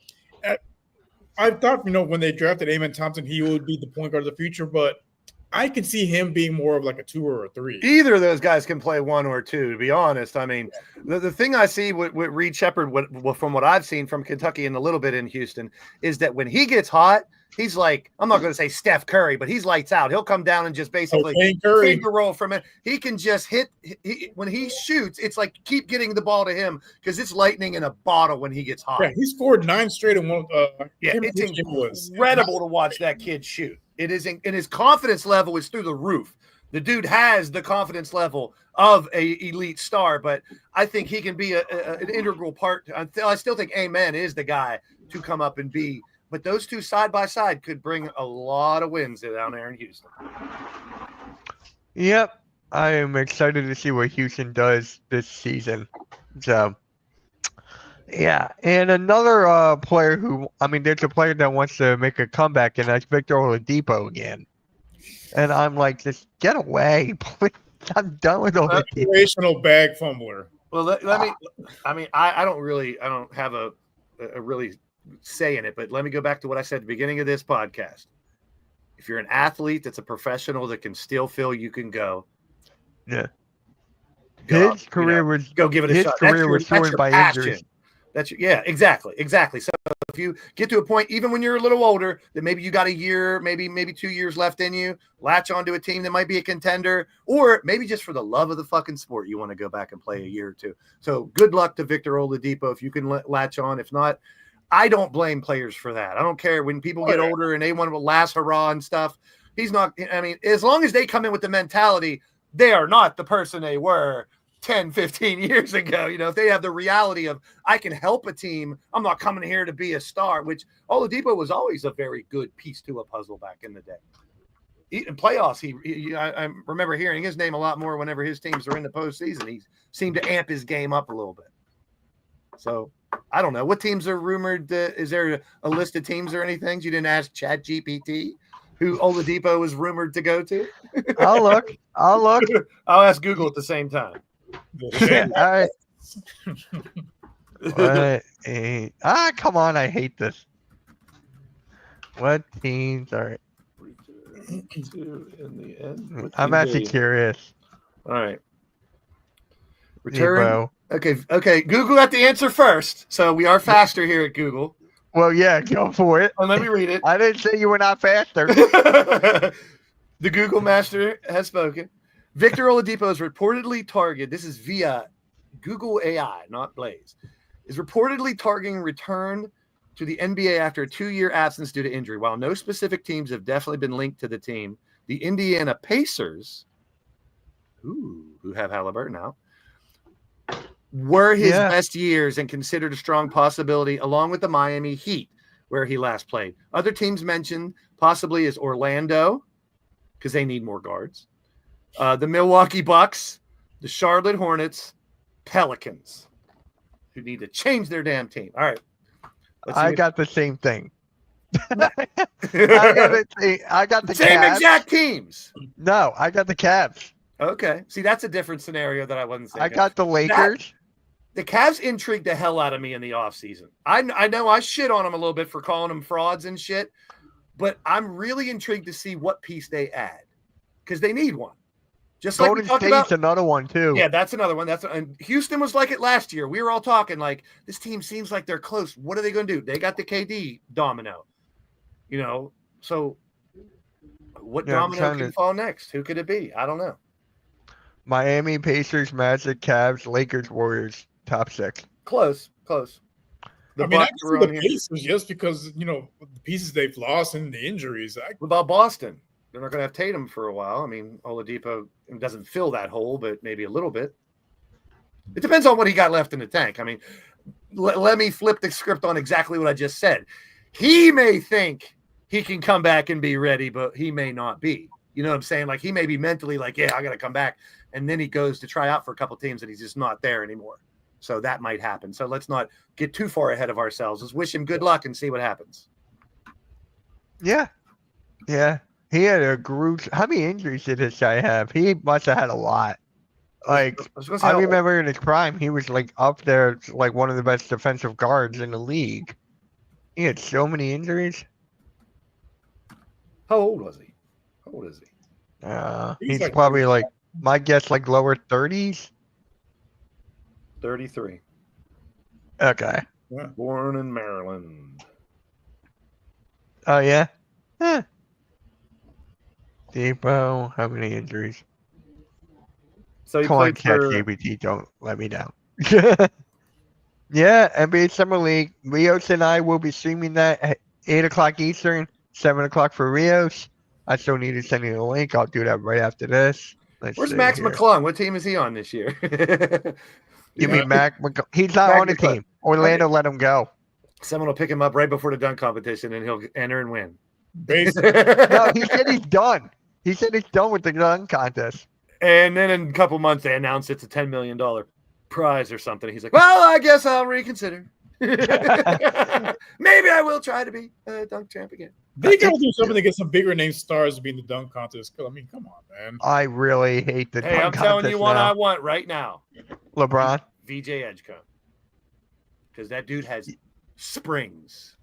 I thought when they drafted Amen Thompson, he would be the point guard of the future. But I can see him being more of like a 2 or a 3. Either of those guys can play 1 or 2. To be honest, I mean, the thing I see with Reed Shepherd, from what I've seen from Kentucky and a little bit in Houston, is that when he gets hot. He's like, I'm not going to say Steph Curry, but he's lights out. He'll come down and just basically take the roll from it. He can just hit. When he shoots, it's like keep getting the ball to him because it's lightning in a bottle when he gets hot. Yeah, he scored 9 straight in one. It's incredible to watch that kid shoot. It is, and his confidence level is through the roof. The dude has the confidence level of a elite star, but I think he can be an integral part. I still think Amen is the guy to come up and be. But those two side by side could bring a lot of wins down there in Houston. Yep. I am excited to see what Houston does this season. So, yeah. And another player there's a player that wants to make a comeback, and that's Victor Oladipo again. And I'm like, just get away, please. I'm done with Oladipo. Operational bag fumbler. Well, let me. I mean, I don't have a really say in it, but let me go back to what I said at the beginning of this podcast. If you're an athlete that's a professional that can still feel you can go. Yeah. His career was go give it a shot. His career was ruined by injuries. Exactly. So if you get to a point, even when you're a little older, that maybe you got a year, maybe 2 years left in you, latch onto a team that might be a contender, or maybe just for the love of the fucking sport, you want to go back and play a year or two. So good luck to Victor Oladipo if you can latch on. If not, I don't blame players for that. I don't care when people get older and they want to last hurrah and stuff. He's not. I mean, as long as they come in with the mentality, they are not the person they were 10, 15 years ago. If they have the reality of, I can help a team, I'm not coming here to be a star, which Oladipo was always a very good piece to a puzzle back in the day. In playoffs, I remember hearing his name a lot more whenever his teams are in the postseason. He seemed to amp his game up a little bit. So I don't know. What teams are rumored? Is there a list of teams or anything? You didn't ask ChatGPT who Oladipo was rumored to go to? I'll look. I'll ask Google at the same time. All right. Come on. I hate this. What teams are? In the end, I'm actually curious. All right. Return. Debo. Okay. Google got the answer first, so we are faster here at Google. Well, yeah, go for it. Let me read it. I didn't say you were not faster. The Google master has spoken. Victor Oladipo is reportedly targeted. This is via Google AI, not Blaze. Is reportedly targeting return to the NBA after a 2-year absence due to injury. While no specific teams have definitely been linked to the team, the Indiana Pacers, who have Halliburton now, were his best years and considered a strong possibility, along with the Miami Heat, where he last played. Other teams mentioned possibly is Orlando, because they need more guards, the Milwaukee Bucks, the Charlotte Hornets, Pelicans, who need to change their damn team. All right. I got the same thing. I got the same Cavs. exact teams. No, I got the Cavs. Okay. See, that's a different scenario that I wasn't saying. I got the Lakers. The Cavs intrigued the hell out of me in the offseason. I know I shit on them a little bit for calling them frauds and shit, but I'm really intrigued to see what piece they add because they need one. Just like Golden we talked State's about, another one too. Yeah, that's another one. And Houston was like it last year. We were all talking like this team seems like they're close. What are they going to do? They got the KD domino, So what domino can fall next? Who could it be? I don't know. Miami, Pacers, Magic, Cavs, Lakers, Warriors, top 6. Close. I mean, I can see the Pacers just because the pieces they've lost and the injuries. What about Boston? They're not going to have Tatum for a while. I mean, Oladipo doesn't fill that hole, but maybe a little bit. It depends on what he got left in the tank. I mean, let me flip the script on exactly what I just said. He may think he can come back and be ready, but he may not be. You know what I'm saying? Like, he may be mentally like, yeah, I got to come back. And then he goes to try out for a couple teams and he's just not there anymore. So that might happen. So let's not get too far ahead of ourselves. Let's wish him good luck and see what happens. Yeah. He had a group. How many injuries did this guy have? He must have had a lot. Like, I remember in his prime, he was like up there, like one of the best defensive guards in the league. He had so many injuries. How old was he? How old is he? He's like, probably like, my guess, like lower 30s. 33. Okay. Yeah. Born in Maryland. Oh, yeah? Debo, how many injuries? So he Come on, played for ChatGPT, don't let me down. Yeah, NBA Summer League. Rios and I will be streaming that at 8 o'clock Eastern, 7 o'clock for Rios. I still need to send you the link. I'll do that right after this. Where's Max McClung? What team is he on this year? You mean Mac? He's not on the team. Orlando let him go. Someone will pick him up right before the dunk competition, and he'll enter and win. No, he said he's done. He said he's done with the dunk contest. And then in a couple months, they announce it's a $10 million prize or something. He's like, well, I guess I'll reconsider. Maybe I will try to be a dunk champ again. They gotta do something to get some bigger name stars to be in the dunk contest. I mean, come on, man. I really hate the dunk contest. I'm telling you what now. I want right now. LeBron. VJ Edgecombe. Because that dude has springs.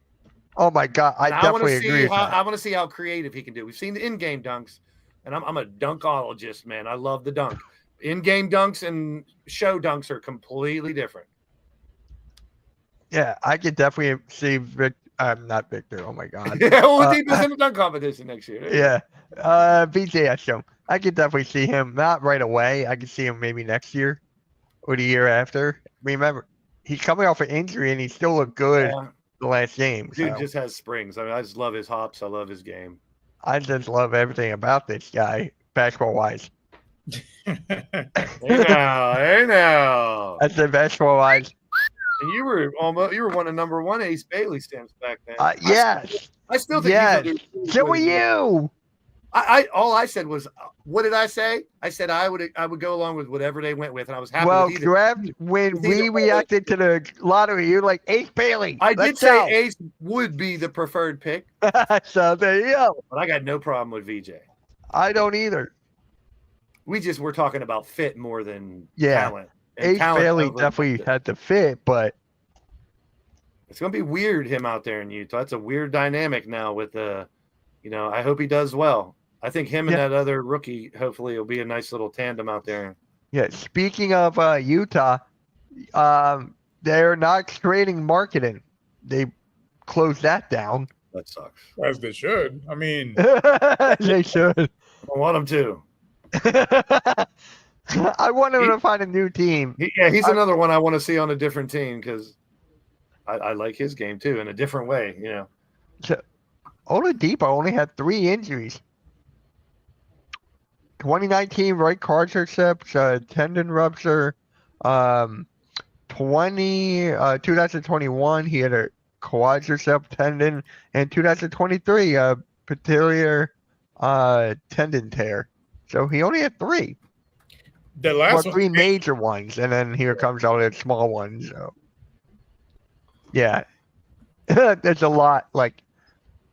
Oh my God, I definitely agree with that. I want to see how creative he can do. We've seen the in-game dunks, and I'm a dunkologist, man. I love the dunk. In-game dunks and show dunks are completely different. Yeah, I could definitely see not Victor. Oh my God. Yeah, Oladipo's in the dunk competition next year. Yeah. BJ Esham. I could definitely see him not right away. I could see him maybe next year or the year after. Remember, he's coming off an injury and he still looked good Yeah. the last game. Dude So just has springs. I mean, I just love his hops. I love his game. I just love everything about this guy, basketball wise. Hey now. I said basketball wise. And you were one of number one Ace Bailey stamps back then. Yes. I still think Yes. he's under. So were you. I all I said was, what did I say? I said I would go along with whatever they went with, and I was happy Well, with either. draft when It's we either way. reacted to the lottery, you're like Ace Bailey. I did let's say go. Ace would be the preferred pick, So there you go. but I got no problem with VJ. I don't either. We just were talking about fit more than Yeah. talent. And Ace talent Bailey over- definitely had to fit, but It's gonna be weird him out there in Utah. It's a weird dynamic now with I hope he does well. I think him and Yeah. that other rookie hopefully will be a nice little tandem out there. yeah. Speaking of Utah, they're not trading marketing. They closed that down. That sucks. As they should. I mean, They should. I don't want him to. I want them to find a new team. He's another one I want to see on a different team because I like his game too in a different way. Oladipo only had 3 injuries. 2019 right quadriceps, tendon rupture. 2021 he had a quadricep tendon, and 2023 patellar tendon tear. So he only had 3. the Well, last one, 3 major ones, and then here comes all the small ones. So yeah, there's a lot like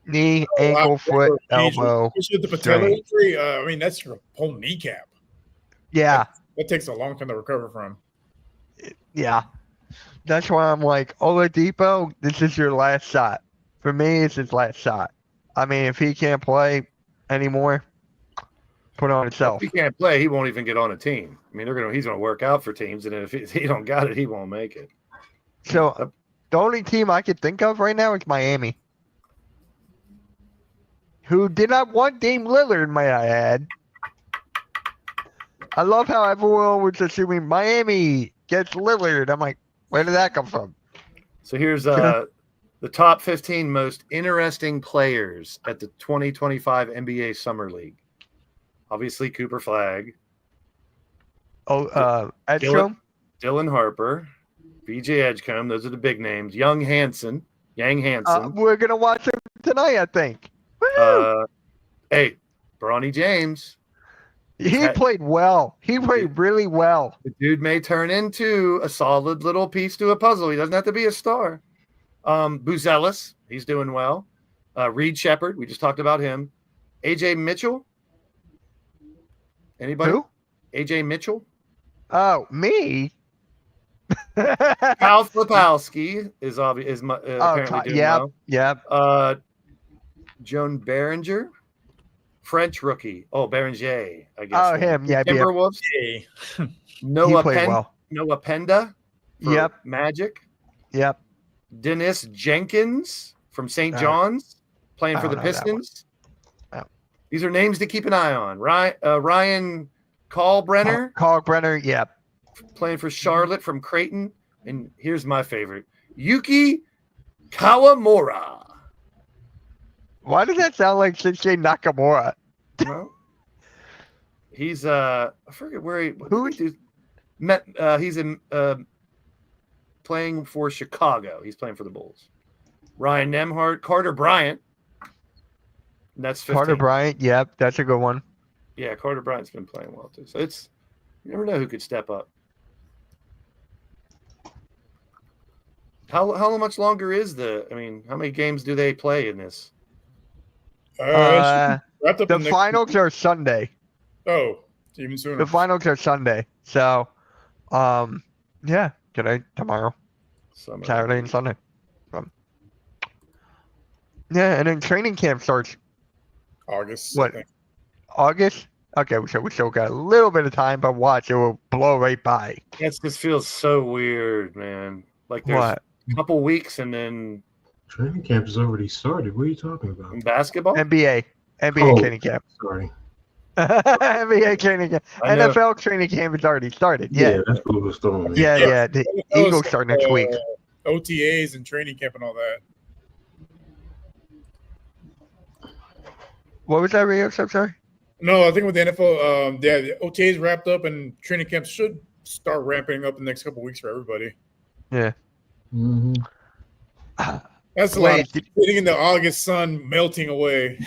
knee, ankle, foot, elbow. especially the patella injury. I mean, that's your whole kneecap. Yeah. That takes a long time to recover from. Yeah. That's why I'm like, Oladipo, this is your last shot. For me, it's his last shot. I mean, if he can't play anymore, put it on himself. If he can't play, he won't even get on a team. I mean, he's gonna work out for teams, and if he don't got it, he won't make it. So the only team I could think of right now is Miami, who did not want Dame Lillard, may I add. I love how everyone was assuming Miami gets Lillard. I'm like, where did that come from? So here's the top 15 most interesting players at the 2025 NBA Summer League. Obviously, Cooper Flag, Edstrom? Dylan Harper, BJ Edgecombe. Those are the big names. Yang Hansen. We're going to watch him tonight, I think. Woo! Hey, Bronny James. He played well. He played really well. The dude may turn into a solid little piece to a puzzle. He doesn't have to be a star. Buzelis, he's doing well. Reed Shepard, we just talked about him. AJ Mitchell. Anybody? Who? AJ Mitchell. Oh, me? Kyle Flipowski is apparently doing well. Yep. Joan Behringer, French rookie. Oh, Behringer, I guess. Oh, him. Yeah, Timberwolves. Hey, he played well. Noah Penda. for Yep. Magic. Yep. Dennis Jenkins from St. Oh. John's playing I for the don't know that one. Pistons. Oh. These are names to keep an eye on. Ryan Kalbrenner Kalkbrenner. Yep. playing for Charlotte from Creighton. And here's my favorite, Yuki Kawamura. Why does that sound like Shinsuke Nakamura? Well, he's I forget where he Who is he's in playing for Chicago. He's playing for the Bulls. Ryan Nemhart, Carter Bryant. And that's 15. Carter Bryant. Yep. That's a good one. Yeah, Carter Bryant's been playing well too. So it's you never know who could step up. How much longer is how many games do they play in this? wrapped up The in next finals week. are Sunday. Oh, even sooner. The finals are Sunday. So, yeah, today, tomorrow, Summer. Saturday, and Sunday. Yeah, and then training camp starts August. What? I think. August. Okay, so we still got a little bit of time, but watch, it will blow right by. It just feels so weird, man. Like there's What? couple weeks, and then Training camp has already started. What are you talking about? basketball. NBA Oh. training camp. Sorry. NBA training camp. I know. NFL training camp has already started. Yeah, Yeah. that's what was throwing me. Yeah. The NFL Eagles start next week. OTAs and training camp and all that. What was that, Rios? I'm sorry. No, I think with the NFL, the OTAs wrapped up and training camp should start ramping up in the next couple weeks for everybody. Yeah. hmm That's a lot. Wait, Sitting in the August sun, melting away.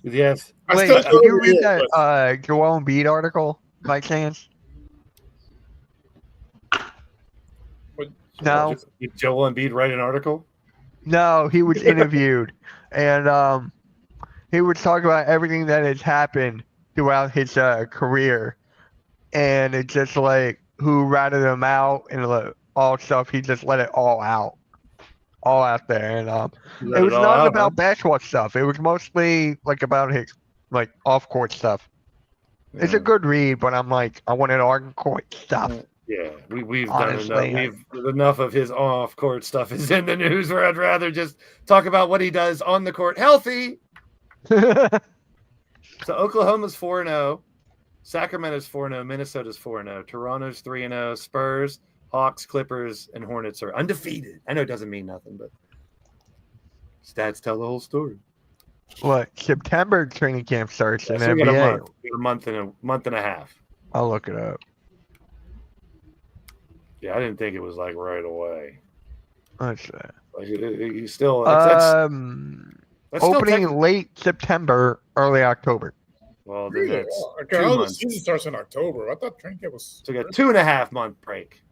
Yes. I Wait, still did you read yeah, that Joel Embiid article by chance? but- No. Did Joel Embiid write an article? No, he was interviewed, and he was talking about everything that has happened throughout his career, and it's just like who ratted him out and all stuff. He just let it all out there, and it was not about basketball stuff. It was mostly like about his like off court stuff. It's a good read, but I'm like, I wanted on court stuff. Yeah, we've Honestly, done enough. Enough of his off court stuff is in the news. Where I'd rather just talk about what he does on the court, healthy. So Oklahoma's 4-0, Sacramento's 4-0, Minnesota's 4-0, Toronto's 3-0, Spurs, Hawks, Clippers, and Hornets are undefeated. I know it doesn't mean nothing, but stats tell the whole story. What September training camp starts in So we got NBA? a month and a half. I'll look it up. Yeah, I didn't think it was like right away. Let's see. Like you still that's still Opening late September, early October. well, then Really? that's Okay, 2 the months. season starts in October. I thought training camp was. So we got 2.5 month break.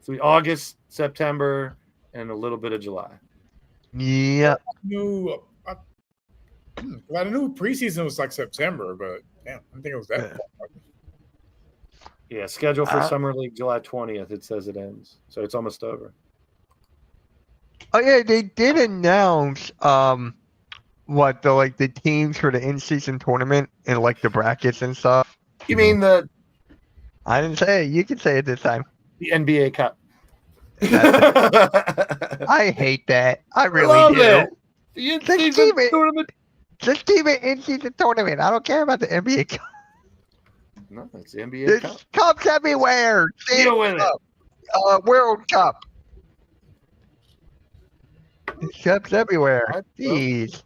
So August, September, and a little bit of July. Yeah. I knew preseason was like September, but damn, I didn't think it was that. Yeah. far. Yeah, schedule for Uh, Summer League July 20th. It says it ends, so it's almost over. Oh yeah, they did announce what the teams for the in-season tournament and like the brackets and stuff. You mean the I didn't say it. You can say it this time. NBA Cup? I hate that. I really love do. it. The Just in-season keep it. tournament. Just keep it in-season tournament. I don't care about the NBA Cup. No, it's the NBA There's Cup. cups everywhere. Deal with it. Cup, World Cup. There's cups everywhere. Jeez.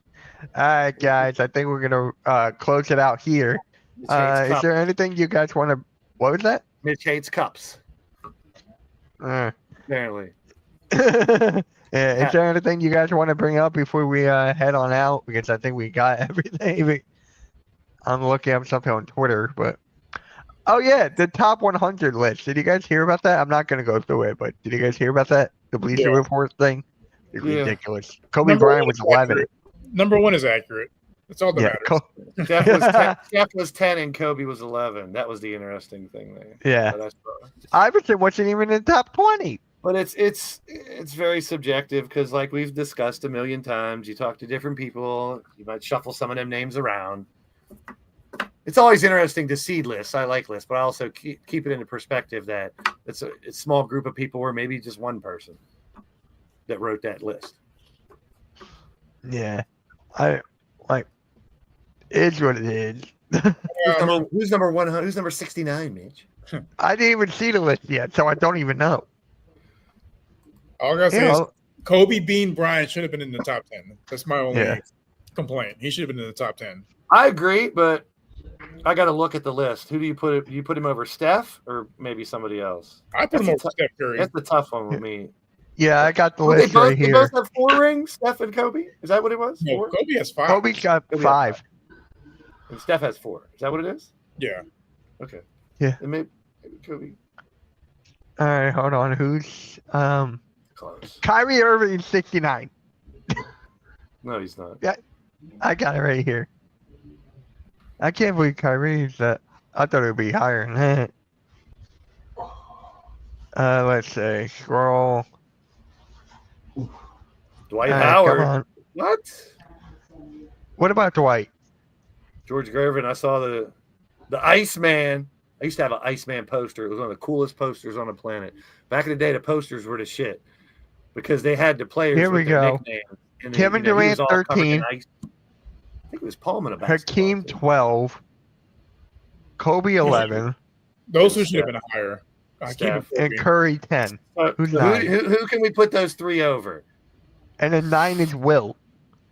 All right, guys. I think we're gonna close it out here. Mitch hates Is cups. there anything you guys want to? What was that? Mitch hates cups. Uh, Apparently. yeah, is there anything you guys want to bring up before we head on out? Because I think we got everything. I'm looking up something on Twitter, but oh yeah, the top 100 list. Did you guys hear about that? I'm not gonna go through it, but did you guys hear about that? The Bleacher Yeah. Report thing? It's Yeah. ridiculous. Kobe Number Bryant one was is 11. accurate. Number one is accurate. That's all that Yeah, matters. Steph was 10 and Kobe was 11. That was the interesting thing there. yeah. But, Iverson wasn't even in the top 20. but it's very subjective because, like we've discussed a million times, you talk to different people, you might shuffle some of them names around. It's always interesting to see lists. I like lists, but I also keep it into perspective that it's a small group of people, or maybe just one person that wrote that list. Yeah, I like. It's what it is. Who's number 100? Who's number 69, Mitch? I didn't even see the list yet, so I don't even know. All I gotta say You is know, Kobe Bean Bryant should have been in the top 10. That's my only Yeah. complaint. He should have been in the top 10. I agree, but I got to look at the list. Who do you put it? You put him over Steph or maybe somebody else? I put him That's over Steph Curry. That's the tough one with me. yeah, I got the Well, list right they here. both have 4 rings, Steph and Kobe. Is that what it was? No, 4? Kobe has 5. Kobe's got Kobe 5. And Steph has 4. Is that what it is? Yeah. Okay. Yeah. Then maybe Kobe All right, hold on. Who's close. Kyrie Irving 69. No, he's not. I got it right here. I can't believe Kyrie's that. I thought it would be higher than that. Let's see. Scroll. Dwight All right, come Howard. on. What? What about Dwight? George Gervin. I saw the Iceman. I used to have an Iceman poster. It was one of the coolest posters on the planet. Back in the day, the posters were the shit. because they had the players. Here we with their go. nicknames, and Kevin he was Durant, all covered in 13. ice. I think it was Pullman a basketball. Hakeem 12. Kobe 11. Those two should have been higher. Steph. And Curry 10. Who's who, 9? who can we put those 3 over? And then 9 is Wilt.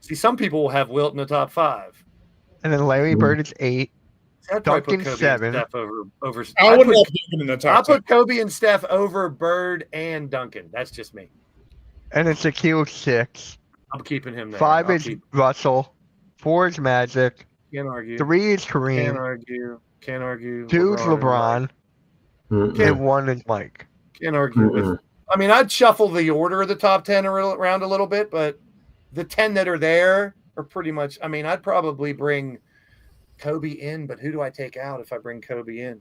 See, some people will have Wilt in the top 5. And then Larry Bird is 8. I'd probably put Duncan, Kobe 7. and Steph over. I I'd wouldn't put- have Duncan in the I'll top 10. put Kobe and Steph over Bird and Duncan. That's just me. And then Shaquille 6. I'm keeping him there. 5 I'll is keep- Russell. 4 is Magic. Can't argue. 3 is Can't Kareem. argue. Can't argue. 2 is LeBron. Mm-mm. And 1 is Mike. Can't argue with. Mm-mm. I mean, I'd shuffle the order of the top 10 around a little bit, but the 10 that are there are pretty much. I mean, I'd probably bring Kobe in, but who do I take out if I bring Kobe in?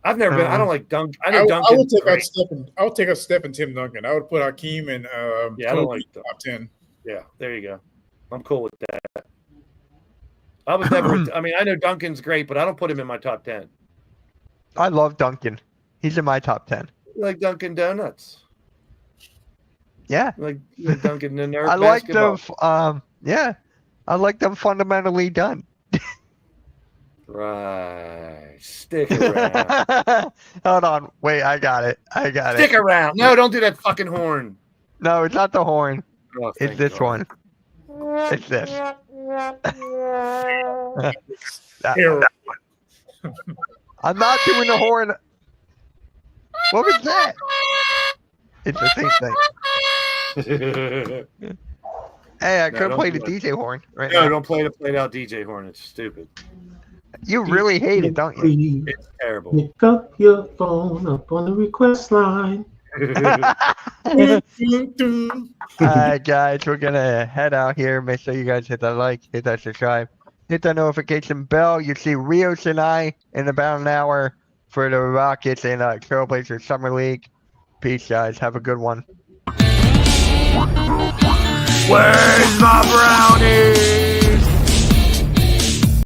I've never been. I don't like Dunk. I know I Duncan. would take out Steph. I would take out Steph and Tim Duncan. I would put Hakeem and Yeah, I don't Kobe like in that. top 10. Yeah, there you go. I'm cool with that. I was never. I mean, I know Duncan's great, but I don't put him in my top 10. I love Duncan. He's in my top 10. You like Dunkin' Donuts. Yeah. You like Dunkin' the Nerd I like basketball. them. Yeah. I like them fundamentally done. Right. Stick around. Hold on. Wait, I got it. Stick around. No, don't do that fucking horn. No, it's not the horn. Oh, It's thank this God. one. It's this. That Terrible. one. I'm not doing the horn. What was that? It's the same thing. Hey, I No, could don't play the do it. DJ horn right No, now. don't play the played out DJ horn. It's stupid. You really hate it, don't you? It's terrible. Pick up your phone up on the request line. Alright, guys, we're gonna head out here. Make sure you guys hit that like, hit that subscribe, hit that notification bell. You see Rios and I in about an hour for the Rockets and Trailblazers Summer League. Peace, guys. Have a good one. Where's my